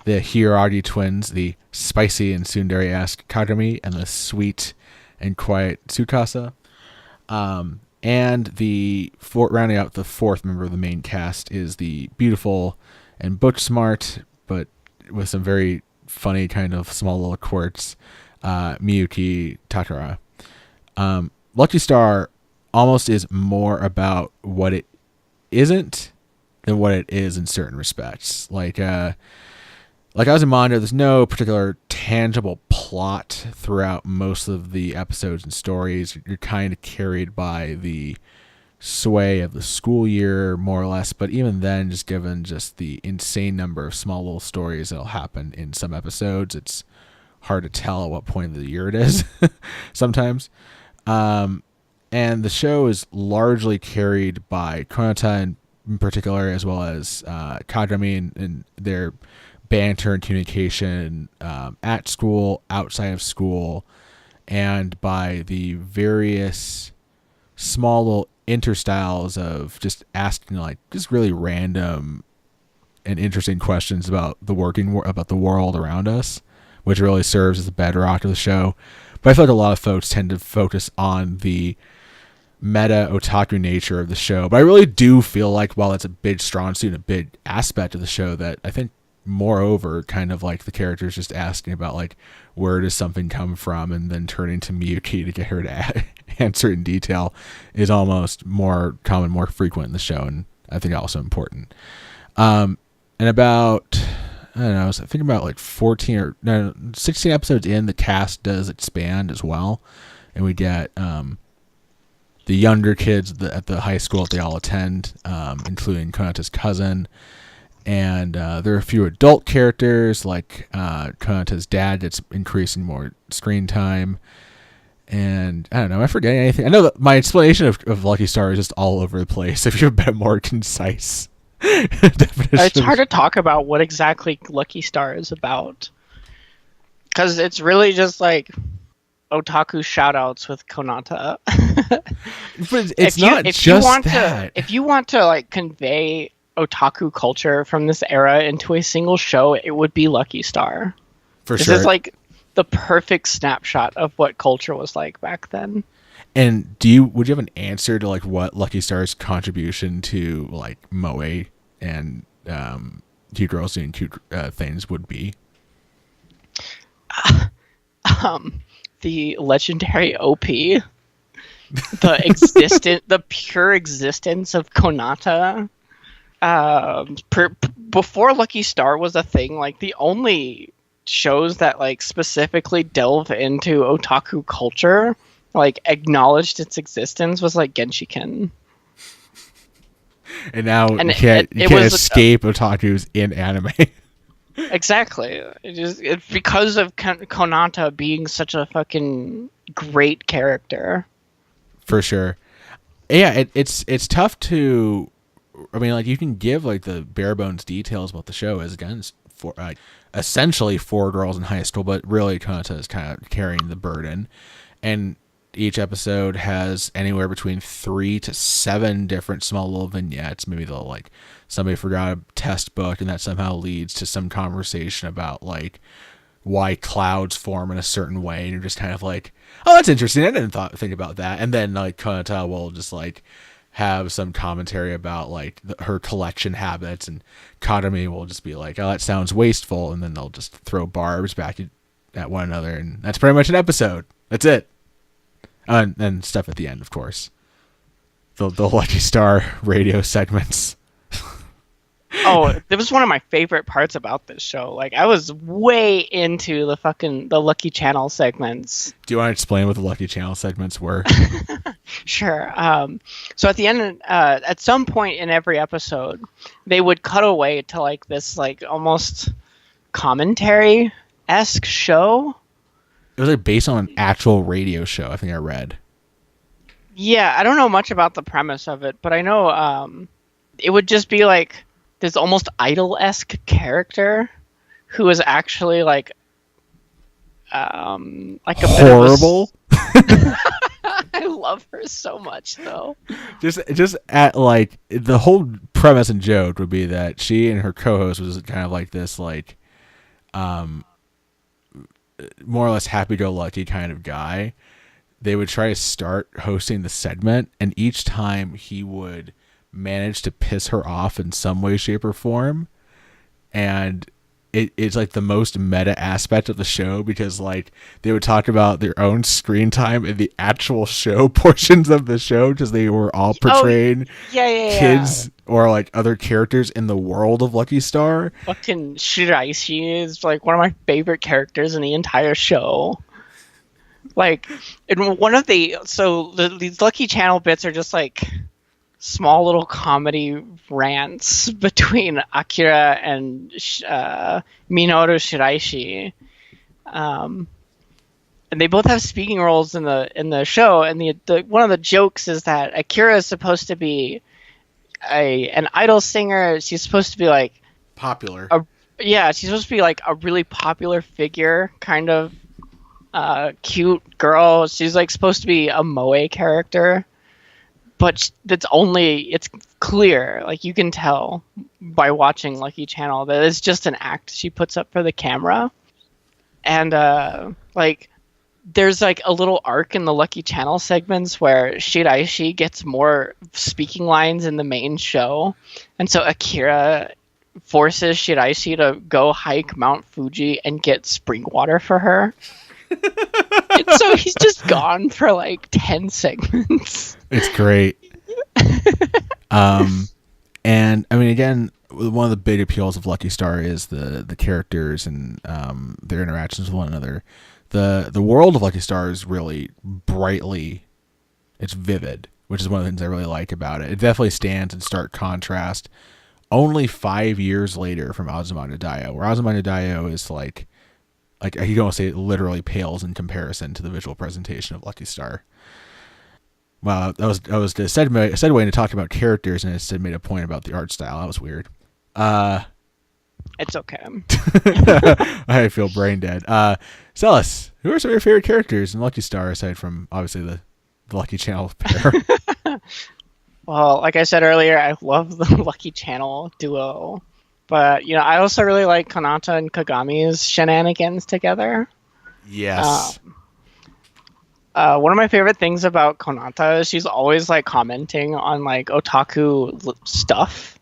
[SPEAKER 1] the Hiiragi twins, the spicy and tsundere-esque Kagami, and the sweet and quiet Tsukasa. And rounding out the 4th member of the main cast is the beautiful and book smart, but with some very funny kind of small little quirks, Miyuki Takara. Lucky Star almost is more about what it isn't than what it is in certain respects. Like Azumanga, there's no particular tangible plot throughout most of the episodes and stories. You're kind of carried by the sway of the school year, more or less. But even then, just given just the insane number of small little stories that'll happen in some episodes, it's hard to tell at what point of the year it is sometimes. And the show is largely carried by Konata in particular, as well as Kagami and their banter and communication at school, outside of school, and by the various small little interstyles of just asking like just really random and interesting questions about the world around us, which really serves as the bedrock of the show. But I feel like a lot of folks tend to focus on the meta otaku nature of the show. But I really do feel like while it's a big strong suit and a big aspect of the show, that I think moreover kind of like the characters just asking about like where does something come from and then turning to Miyuki to get her to answer in detail is almost more common, more frequent in the show, and I think also important. And about, I don't know, I was thinking about like 16 episodes in, the cast does expand as well, and we get the younger kids at the high school that they all attend, including Konata's cousin. And there are a few adult characters, like Konata's dad that's increasing more screen time. And I don't know, am I forgetting anything? I know that my explanation of Lucky Star is just all over the place. If you have a bit more concise definition.
[SPEAKER 2] It's hard to talk about what exactly Lucky Star is about, because it's really just like otaku shoutouts with Konata.
[SPEAKER 1] But it's not just that.
[SPEAKER 2] If you want to like convey otaku culture from this era into a single show, it would be Lucky Star.
[SPEAKER 1] For
[SPEAKER 2] this
[SPEAKER 1] sure.
[SPEAKER 2] This is like the perfect snapshot of what culture was like back then.
[SPEAKER 1] And would you have an answer to like what Lucky Star's contribution to like moe and cute girls doing cute things would be? The
[SPEAKER 2] legendary OP, the pure existence of Konata. Before Lucky Star was a thing, like the only shows that like specifically delve into otaku culture, like acknowledged its existence, was like Genshiken.
[SPEAKER 1] And now you can't escape otakus in anime.
[SPEAKER 2] Exactly. It's because of Konata being such a fucking great character.
[SPEAKER 1] For sure. Yeah, it's tough to. I mean, like you can give like the bare bones details about the show as again for essentially 4 girls in high school, but really Konata is kind of carrying the burden, and each episode has anywhere between 3 to 7 different small little vignettes. Maybe they'll like somebody forgot a test book, and that somehow leads to some conversation about like why clouds form in a certain way, and you're just kind of like, oh, that's interesting. I didn't think about that. And then like Konata will just like have some commentary about like her collection habits, and Kagami will just be like, oh, that sounds wasteful, and then they'll just throw barbs back at one another, and that's pretty much an episode. That's it. And stuff at the end, of course. The Lucky Star radio segments.
[SPEAKER 2] Oh, that was one of my favorite parts about this show. Like, I was way into the Lucky Channel segments.
[SPEAKER 1] Do you want to explain what the Lucky Channel segments were?
[SPEAKER 2] Sure. So at the end, at some point in every episode, they would cut away to like this, like almost commentary-esque show.
[SPEAKER 1] It was like based on an actual radio show, I think I read.
[SPEAKER 2] Yeah, I don't know much about the premise of it, but I know it would just be like this almost idol-esque character who is actually like a
[SPEAKER 1] horrible.
[SPEAKER 2] I love her so much, though.
[SPEAKER 1] Just at like the whole premise and joke would be that she and her co-host was kind of like this, like, more or less happy-go-lucky kind of guy. They would try to start hosting the segment, and each time he would manage to piss her off in some way, shape, or form. And it's like the most meta aspect of the show, because like they would talk about their own screen time in the actual show portions of the show, because they were all portraying kids or like other characters in the world of Lucky Star.
[SPEAKER 2] Fucking Shiraishi is like one of my favorite characters in the entire show. Like, in one of these Lucky Channel bits are just like small little comedy rants between Akira and Minoru Shiraishi, and they both have speaking roles in the show. And the one of the jokes is that Akira is supposed to be an idol singer. She's supposed to be like
[SPEAKER 1] popular.
[SPEAKER 2] She's supposed to be like a really popular figure, kind of cute girl. She's like supposed to be a moe character. But it's clear, like you can tell by watching Lucky Channel that it's just an act she puts up for the camera. And like there's like a little arc in the Lucky Channel segments where Shiraishi gets more speaking lines in the main show. And so Akira forces Shiraishi to go hike Mount Fuji and get spring water for her. And so he's just gone for like 10 segments.
[SPEAKER 1] It's great. And I mean, again, one of the big appeals of Lucky Star is the characters and their interactions with one another. The world of Lucky Star is really it's vivid, which is one of the things I really like about it. It definitely stands in stark contrast only 5 years later from Azumanga Daioh, where Azumanga Daioh is like you don't say it literally pales in comparison to the visual presentation of Lucky Star. Well, that was the segue into talking about characters, and instead made a point about the art style. That was weird.
[SPEAKER 2] It's okay.
[SPEAKER 1] I feel brain dead. Celes, who are some of your favorite characters in Lucky Star, aside from obviously the Lucky Channel pair?
[SPEAKER 2] Well, like I said earlier, I love the Lucky Channel duo. But, I also really like Konata and Kagami's shenanigans together.
[SPEAKER 1] Yes.
[SPEAKER 2] One of my favorite things about Konata is she's always, like, commenting on, like, otaku stuff.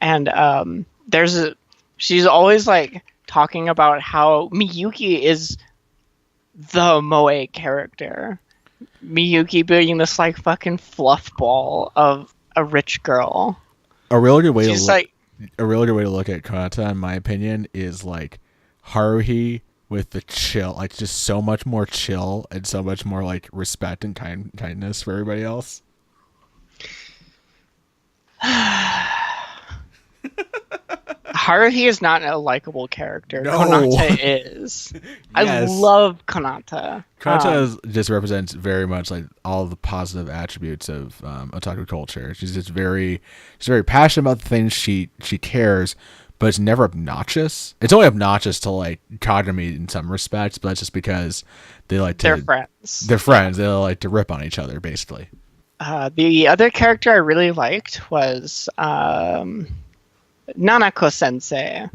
[SPEAKER 2] And she's always, like, talking about how Miyuki is the moe character. Miyuki being this, like, fucking fluff ball of a rich girl.
[SPEAKER 1] A really good way to look at Konata, in my opinion, is like Haruhi with the chill, like just so much more chill and so much more like respect and kindness for everybody else.
[SPEAKER 2] Haruhi is not a likable character.
[SPEAKER 1] No.
[SPEAKER 2] Konata is. Yes. I love Konata.
[SPEAKER 1] Konata just represents very much like all the positive attributes of otaku culture. She's very passionate about the things she cares, but it's never obnoxious. It's only obnoxious to like Kagami in some respects, but that's just because they're friends. They're friends. They like to rip on each other, basically.
[SPEAKER 2] The other character I really liked was Nanako-sensei.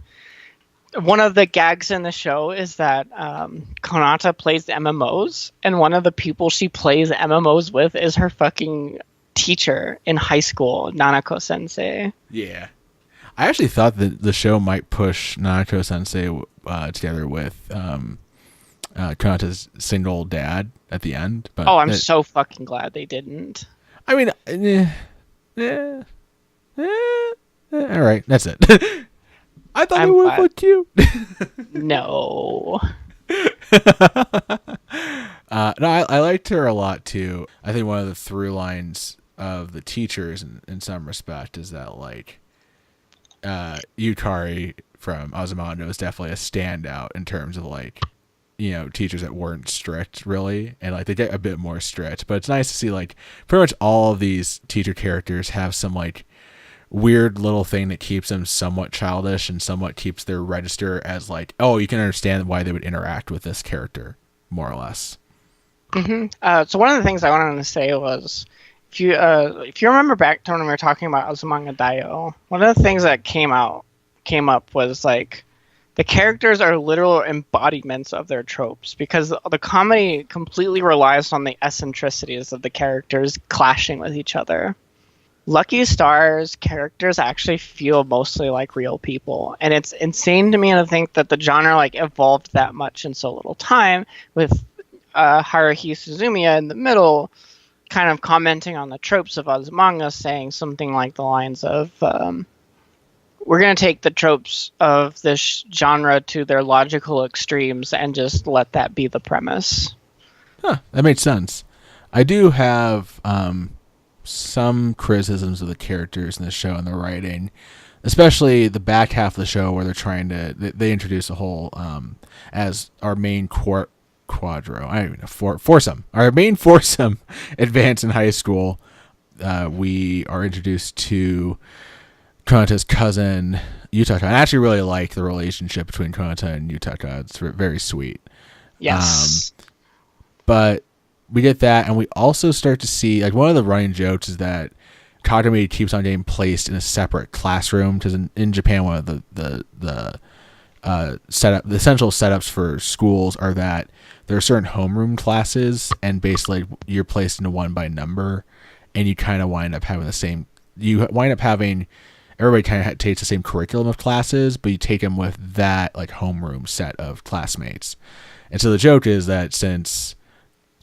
[SPEAKER 2] One of the gags in the show is that Konata plays MMOs, and one of the people she plays MMOs with is her fucking teacher in high school, Nanako-sensei.
[SPEAKER 1] Yeah. I actually thought that the show might push Nanako-sensei together with Kanata's single dad at the end. But
[SPEAKER 2] Oh, I'm so fucking glad they didn't.
[SPEAKER 1] I mean, all right, that's it. I thought they would look cute.
[SPEAKER 2] No.
[SPEAKER 1] No, I liked her a lot too. I think one of the through lines of the teachers in some respect is that like Yukari from Azumanga is definitely a standout in terms of like, you know, teachers that weren't strict really, and like they get a bit more strict, but it's nice to see like pretty much all of these teacher characters have some like weird little thing that keeps them somewhat childish and somewhat keeps their register as like, oh, you can understand why they would interact with this character more or less.
[SPEAKER 2] So one of the things I wanted to say was, if you remember back to when we were talking about Azumanga Daioh, one of the things that came up was like the characters are literal embodiments of their tropes, because the comedy completely relies on the eccentricities of the characters clashing with each other. Lucky Star's characters actually feel mostly like real people, and it's insane to me to think that the genre like evolved that much in so little time, with Haruhi Suzumiya in the middle kind of commenting on the tropes of Azumanga, saying something like the lines of we're going to take the tropes of this genre to their logical extremes and just let that be the premise.
[SPEAKER 1] That makes sense. I do have some criticisms of the characters in the show and the writing, especially the back half of the show where they're trying to they introduce a whole as our main quadro, I don't even know, foursome. Our main foursome advance in high school. We are introduced to Konata's cousin Yutaka. I actually really like the relationship between Konata and Yutaka. It's very sweet.
[SPEAKER 2] Yes.
[SPEAKER 1] But we get that, and we also start to see, like, one of the running jokes is that Kagami keeps on getting placed in a separate classroom, because in Japan, one of the essential setups for schools are that there are certain homeroom classes, and basically you're placed into one by number, and you kind of wind up having everybody kind of takes the same curriculum of classes, but you take them with that like homeroom set of classmates. And so the joke is that since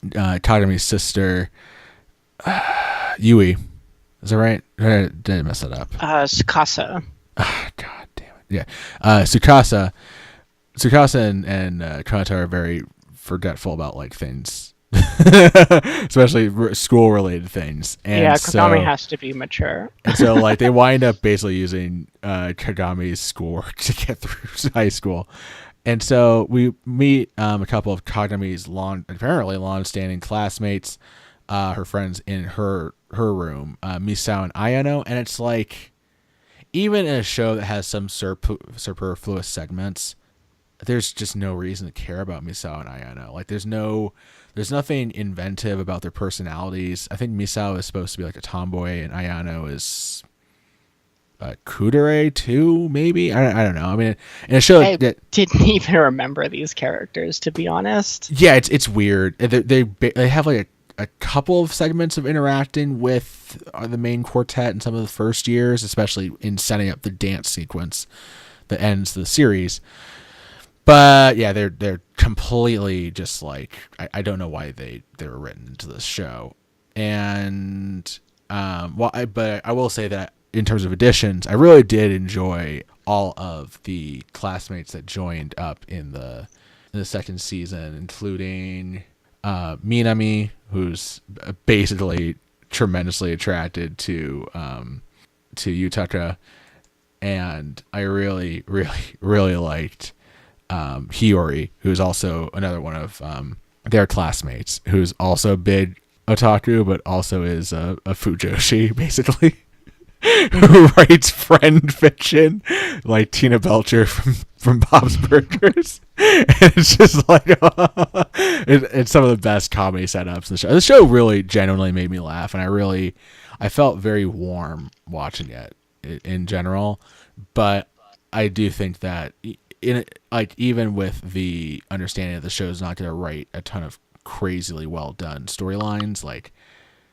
[SPEAKER 1] Kagami's sister Yui, is that right? Did I mess that up?
[SPEAKER 2] Tsukasa.
[SPEAKER 1] God damn it! Yeah, Tsukasa and Konata are very forgetful about like things, especially school related things. And
[SPEAKER 2] yeah, Kagami has to be mature.
[SPEAKER 1] And so like they wind up basically using Kagami's schoolwork to get through high school. And so we meet a couple of Kagami's apparently long-standing classmates, her friends in her room, Misao and Ayano, and it's like, even in a show that has some superfluous segments, there's just no reason to care about Misao and Ayano. Like there's nothing inventive about their personalities. I think Misao is supposed to be like a tomboy, and Ayano is kudere too, maybe. I don't know. I mean, in a show
[SPEAKER 2] I didn't even remember these characters, to be honest.
[SPEAKER 1] Yeah, it's weird. They have like a couple of segments of interacting with the main quartet in some of the first years, especially in setting up the dance sequence that ends the series. But yeah, they're completely just like, I don't know why they were written into this show. And but I will say that in terms of additions, I really did enjoy all of the classmates that joined up in the second season, including Minami, who's basically tremendously attracted to Yutaka, and I really, really, really liked Hiyori, who's also another one of their classmates, who's also a big otaku, but also is a fujoshi, basically. Who writes friend fiction like Tina Belcher from Bob's Burgers. And it's just like it's some of the best comedy setups in the show. The show really genuinely made me laugh, and I felt very warm watching it in general. But I do think that even with the understanding that the show is not going to write a ton of crazily well done storylines, like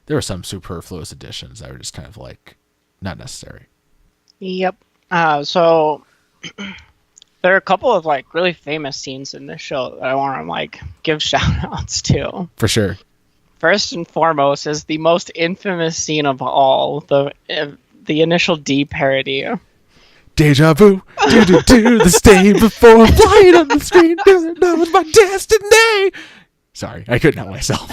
[SPEAKER 1] there were some superfluous additions that were just kind of like not necessary.
[SPEAKER 2] Yep. So There are a couple of like really famous scenes in this show that I want to like give shout outs to.
[SPEAKER 1] For sure.
[SPEAKER 2] First and foremost is the most infamous scene of all, the Initial D parody.
[SPEAKER 1] Deja vu, do the stain before flying on the screen. That was my destiny. Sorry, I couldn't help myself.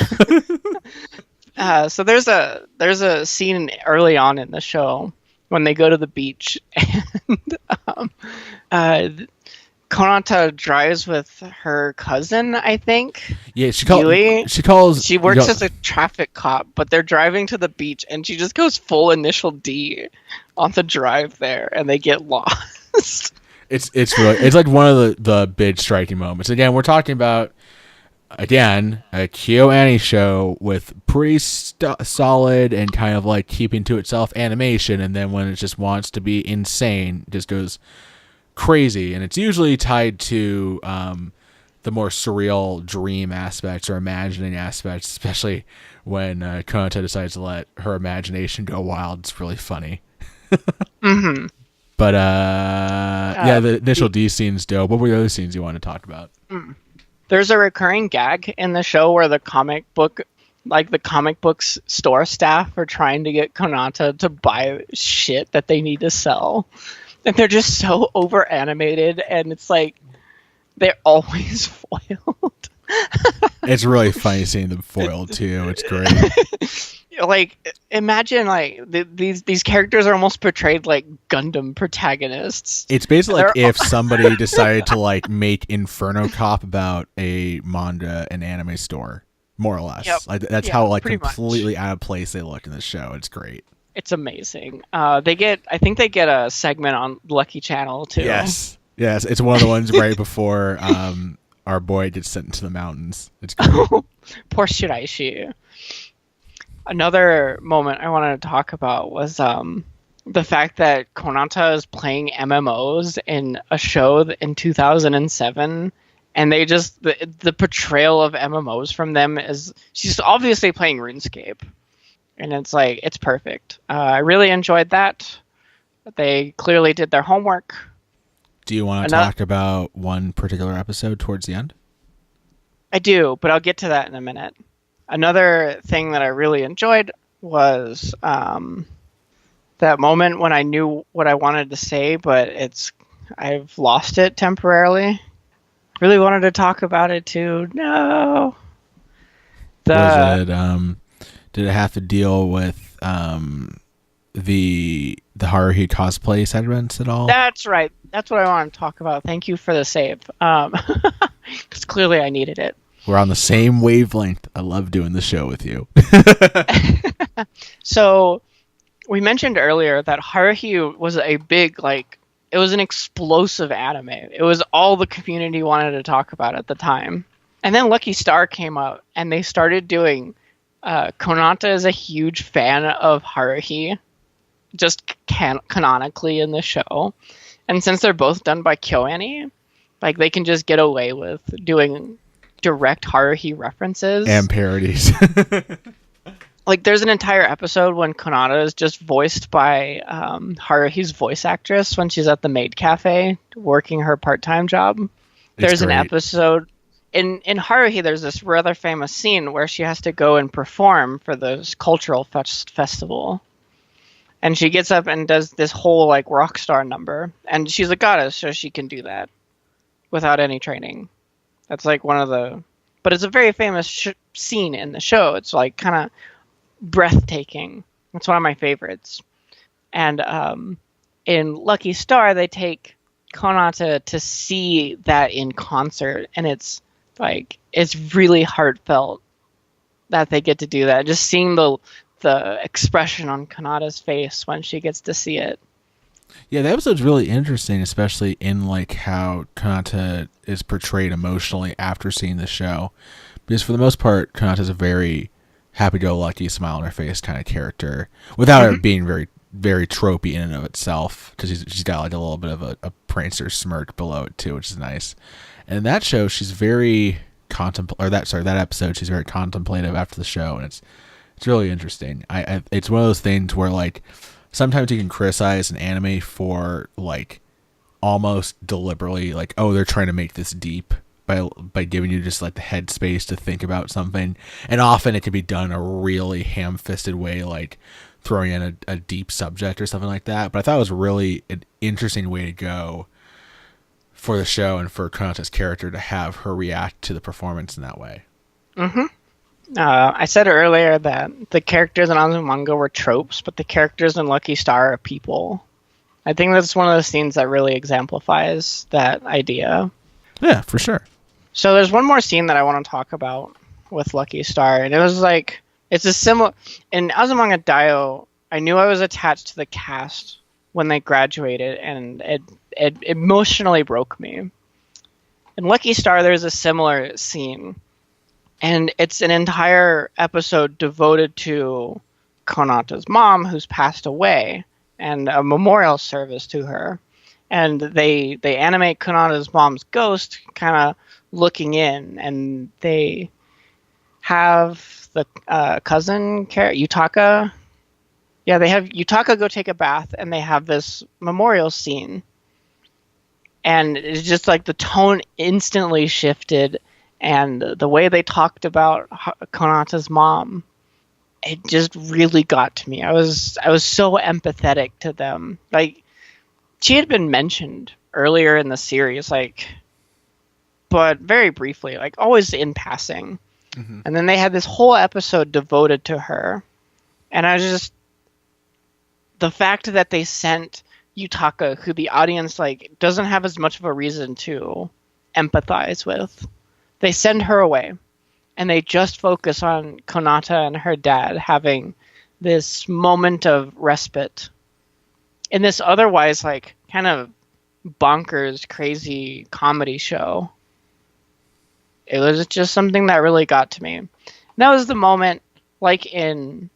[SPEAKER 2] So there's a scene early on in the show when they go to the beach, and Konata drives with her cousin, I think.
[SPEAKER 1] Yeah, she
[SPEAKER 2] works as a traffic cop, but they're driving to the beach, and she just goes full Initial D on the drive there, and they get lost.
[SPEAKER 1] It's like one of the big striking moments. Again, we're talking about a KyoAni show with pretty solid and kind of like keeping to itself animation, and then when it just wants to be insane, it just goes crazy. And it's usually tied to the more surreal dream aspects or imagining aspects, especially when Konata decides to let her imagination go wild. It's really funny.
[SPEAKER 2] Mm-hmm.
[SPEAKER 1] But the Initial D scene's dope. What were the other scenes you want to talk about?
[SPEAKER 2] There's a recurring gag in the show where the comic books store staff are trying to get Konata to buy shit that they need to sell. And they're just so over animated, and it's like they're always foiled.
[SPEAKER 1] It's really funny seeing them foiled too. It's great.
[SPEAKER 2] Like, imagine like these characters are almost portrayed like Gundam protagonists.
[SPEAKER 1] It's basically like if somebody decided to like make Inferno Cop about a manga and anime store, more or less.
[SPEAKER 2] Yep.
[SPEAKER 1] Like that's how like completely
[SPEAKER 2] much
[SPEAKER 1] out of place they look in the show. It's great.
[SPEAKER 2] It's amazing. I think they get a segment on Lucky Channel too.
[SPEAKER 1] Yes. It's one of the ones right before our boy gets sent into the mountains. It's great.
[SPEAKER 2] Poor Shiraishi. Another moment I wanted to talk about was the fact that Konata is playing MMOs in a show in 2007, and they just the portrayal of MMOs from them is she's obviously playing RuneScape, and it's perfect. I really enjoyed that. They clearly did their homework.
[SPEAKER 1] Do you want to talk about one particular episode towards the end?
[SPEAKER 2] I do, but I'll get to that in a minute. Another thing that I really enjoyed was that moment when I knew what I wanted to say, but I've lost it temporarily. Really wanted to talk about it too. No.
[SPEAKER 1] Was it? Did it have to deal with the Haruhi cosplay segments at all?
[SPEAKER 2] That's right. That's what I want to talk about. Thank you for the save. Because clearly I needed it.
[SPEAKER 1] We're on the same wavelength. I love doing the show with you.
[SPEAKER 2] So, we mentioned earlier that Haruhi was a big, it was an explosive anime. It was all the community wanted to talk about at the time. And then Lucky Star came out, and they started doing... Konata is a huge fan of Haruhi, just canonically in the show. And since they're both done by KyoAni, they can just get away with doing direct Haruhi references
[SPEAKER 1] and parodies.
[SPEAKER 2] There's an entire episode when Konata is just voiced by Haruhi's voice actress when she's at the maid cafe working her part-time job. There's an episode in Haruhi. There's this rather famous scene where she has to go and perform for this cultural festival, and she gets up and does this whole rock star number, and she's a goddess, so she can do that without any training. That's but it's a very famous scene in the show. It's kind of breathtaking. It's one of my favorites. And in Lucky Star, they take Konata to see that in concert, and it's really heartfelt that they get to do that. Just seeing the expression on Konata's face when she gets to see it.
[SPEAKER 1] Yeah, the episode's really interesting, especially in how Konata is portrayed emotionally after seeing the show. Because for the most part, Konata's a very happy-go-lucky, smile on her face kind of character, without it being very, very tropey in and of itself. Because she's got a little bit of a prankster smirk below it too, which is nice. And in that show, she's very that episode, she's very contemplative after the show, and it's really interesting. It's one of those things where sometimes you can criticize an anime for almost deliberately like, oh, they're trying to make this deep by giving you just like the headspace to think about something. And often it can be done a really ham-fisted way, like throwing in a deep subject or something like that. But I thought it was really an interesting way to go for the show and for Konata's character to have her react to the performance in that way.
[SPEAKER 2] Mm-hmm. I said earlier that the characters in Azumanga were tropes, but the characters in Lucky Star are people. I think that's one of those scenes that really exemplifies that idea.
[SPEAKER 1] Yeah, for sure.
[SPEAKER 2] So there's one more scene that I want to talk about with Lucky Star, and it was like, it's a similar... In Azumanga Daioh, I knew I was attached to the cast when they graduated, and it emotionally broke me. In Lucky Star, there's a similar scene, and it's an entire episode devoted to Konata's mom, who's passed away, and a memorial service to her. And they animate Konata's mom's ghost kind of looking in, and they have the cousin, Yutaka. Yeah, they have Yutaka go take a bath, and they have this memorial scene. And it's just like the tone instantly shifted, and the way they talked about Konata's mom, it just really got to me. I was so empathetic to them. Like, she had been mentioned earlier in the series, like, but very briefly, like always in passing. Mm-hmm. And then they had this whole episode devoted to her. And I was just, the fact that they sent Yutaka, who the audience like doesn't have as much of a reason to empathize with, they send her away, and they just focus on Konata and her dad having this moment of respite in this otherwise like kind of bonkers, crazy comedy show. It was just something that really got to me. And that was the moment, like in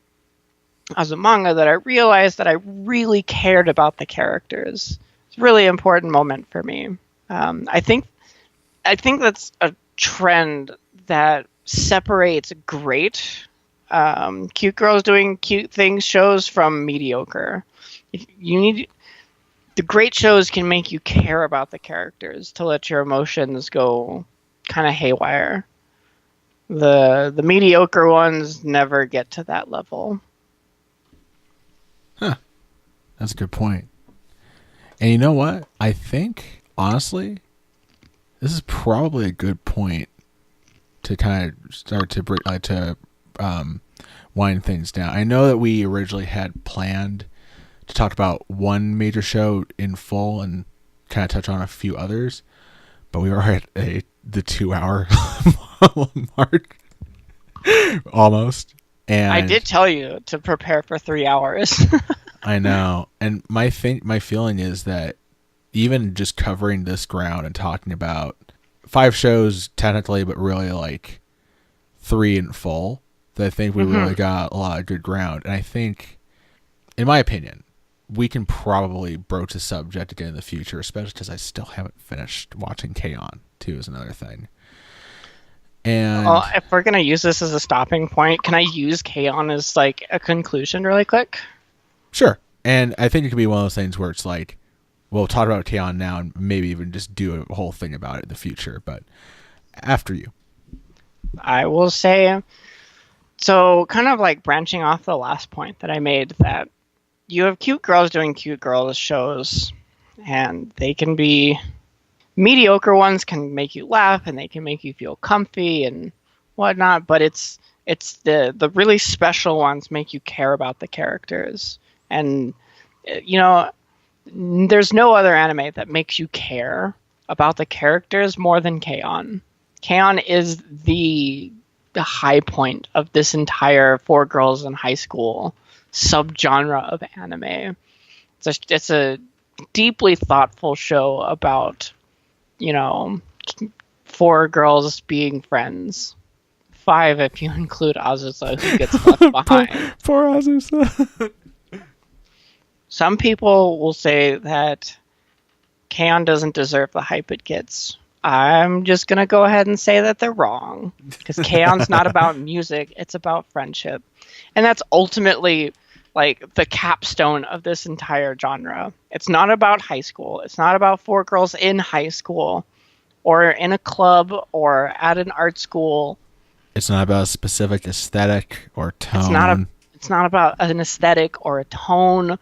[SPEAKER 2] Azumanga, that I realized that I really cared about the characters. It's a really important moment for me. I think that's a trend that separates great cute girls doing cute things shows from mediocre. The great shows can make you care about the characters to let your emotions go kind of haywire. The mediocre ones never get to that level.
[SPEAKER 1] Huh. That's a good point. And you know what? I think, honestly, this is probably a good point to kind of start to wind things down. I know that we originally had planned to talk about one major show in full and kind of touch on a few others, but we are at the 2-hour mark almost. And
[SPEAKER 2] I did tell you to prepare for 3 hours.
[SPEAKER 1] I know, and my feeling is that even just covering this ground and talking about 5 shows technically, but really like 3 in full, that I think we really got a lot of good ground. And I think, in my opinion, we can probably broach the subject again in the future, especially because I still haven't finished watching K-On! Too, is another thing. And
[SPEAKER 2] if we're going to use this as a stopping point, can I use K-On! As like a conclusion really quick?
[SPEAKER 1] Sure. And I think it could be one of those things where it's like, we'll talk about K-On! Now and maybe even just do a whole thing about it in the future. But after you.
[SPEAKER 2] I will say, so kind of like branching off the last point that I made, that you have cute girls doing cute girls shows, and they can be mediocre ones, can make you laugh and they can make you feel comfy and whatnot, but it's the really special ones make you care about the characters. And you know, there's no other anime that makes you care about the characters more than K-On! K-On! Is the high point of this entire 4 girls in high school subgenre of anime. It's a deeply thoughtful show about, you know, 4 girls being friends. 5 if you include Azusa, who gets left behind.
[SPEAKER 1] Poor Azusa.
[SPEAKER 2] Some people will say that K-On! Doesn't deserve the hype it gets. I'm just going to go ahead and say that they're wrong. Because K-On!'s not about music, it's about friendship. And that's ultimately like the capstone of this entire genre. It's not about high school. It's not about four girls in high school or in a club or at an art school.
[SPEAKER 1] It's not about a specific aesthetic or tone.
[SPEAKER 2] It's not about an aesthetic or a tone,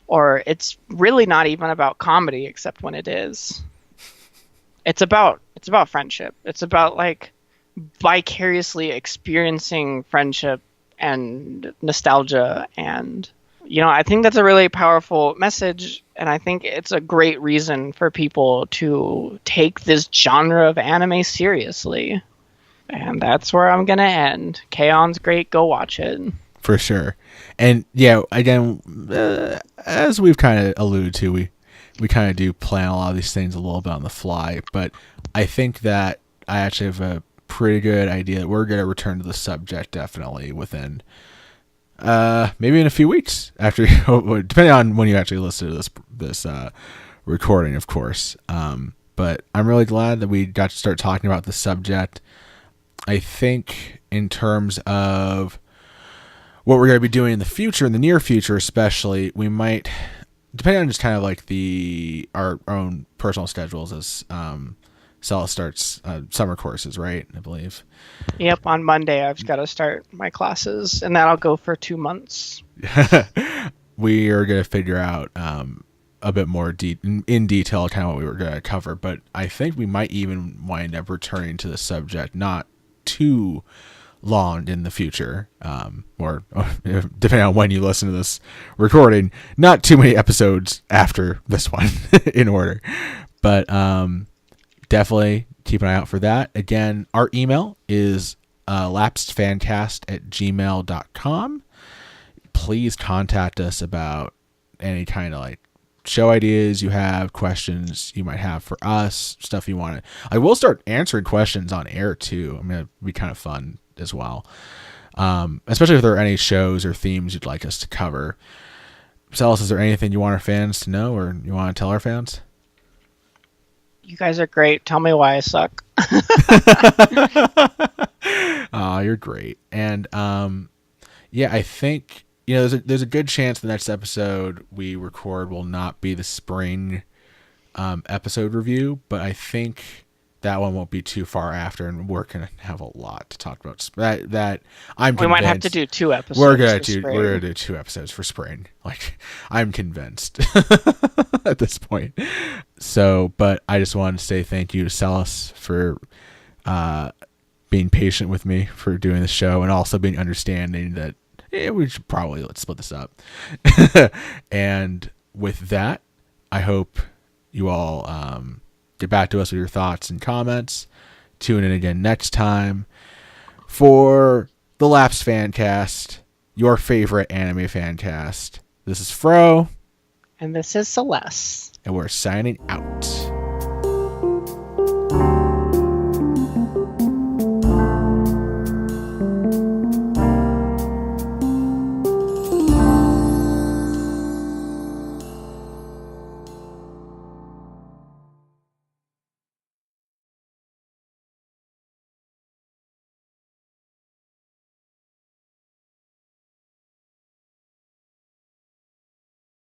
[SPEAKER 2] or it's really not even about comedy, except when it is. It's about friendship. It's about like vicariously experiencing friendship and nostalgia, and I think that's a really powerful message, and I think it's a great reason for people to take this genre of anime seriously. And that's where I'm gonna end. K-on's great, go watch it.
[SPEAKER 1] For sure. And yeah, again, as we've kind of alluded to, we kind of do plan a lot of these things a little bit on the fly, but I think that I actually have a pretty good idea that we're going to return to the subject definitely within maybe in a few weeks, after depending on when you actually listen to this recording, of course. But I'm really glad that we got to start talking about the subject. I think in terms of what we're going to be doing in the future, in the near future especially, we might, depending on just kind of like our own personal schedules, as Celes starts summer courses, right? I believe.
[SPEAKER 2] Yep, on Monday I've got to start my classes, and that'll go for 2 months.
[SPEAKER 1] We are going to figure out a bit more in detail kind of what we were going to cover, but I think we might even wind up returning to the subject not too long in the future, or depending on when you listen to this recording, not too many episodes after this one in order. But definitely keep an eye out for that. Again, our email is lapsedfancast@gmail.com. Please contact us about any kind of like show ideas you have, questions you might have for us, stuff you want to. I will start answering questions on air too. I mean, it'd be kind of fun as well. Especially if there are any shows or themes you'd like us to cover. Celes, is there anything you want our fans to know, or you want to tell our fans?
[SPEAKER 2] You guys are great. Tell me why I suck.
[SPEAKER 1] Oh, you're great. And yeah, I think there's a good chance the next episode we record will not be the spring episode review, but I think that one won't be too far after, and we're gonna have a lot to talk about. That I'm convinced
[SPEAKER 2] we might have to do 2 episodes.
[SPEAKER 1] We're gonna do 2 episodes for spring. Like, I'm convinced at this point. So, but I just wanted to say thank you to Celes for being patient with me for doing the show, and also being understanding that we should probably split this up. And with that, I hope you all get back to us with your thoughts and comments. Tune in again next time for the Lapsed Fancast, your favorite anime fancast. This is Fro.
[SPEAKER 2] And this is Celes.
[SPEAKER 1] And we're signing out.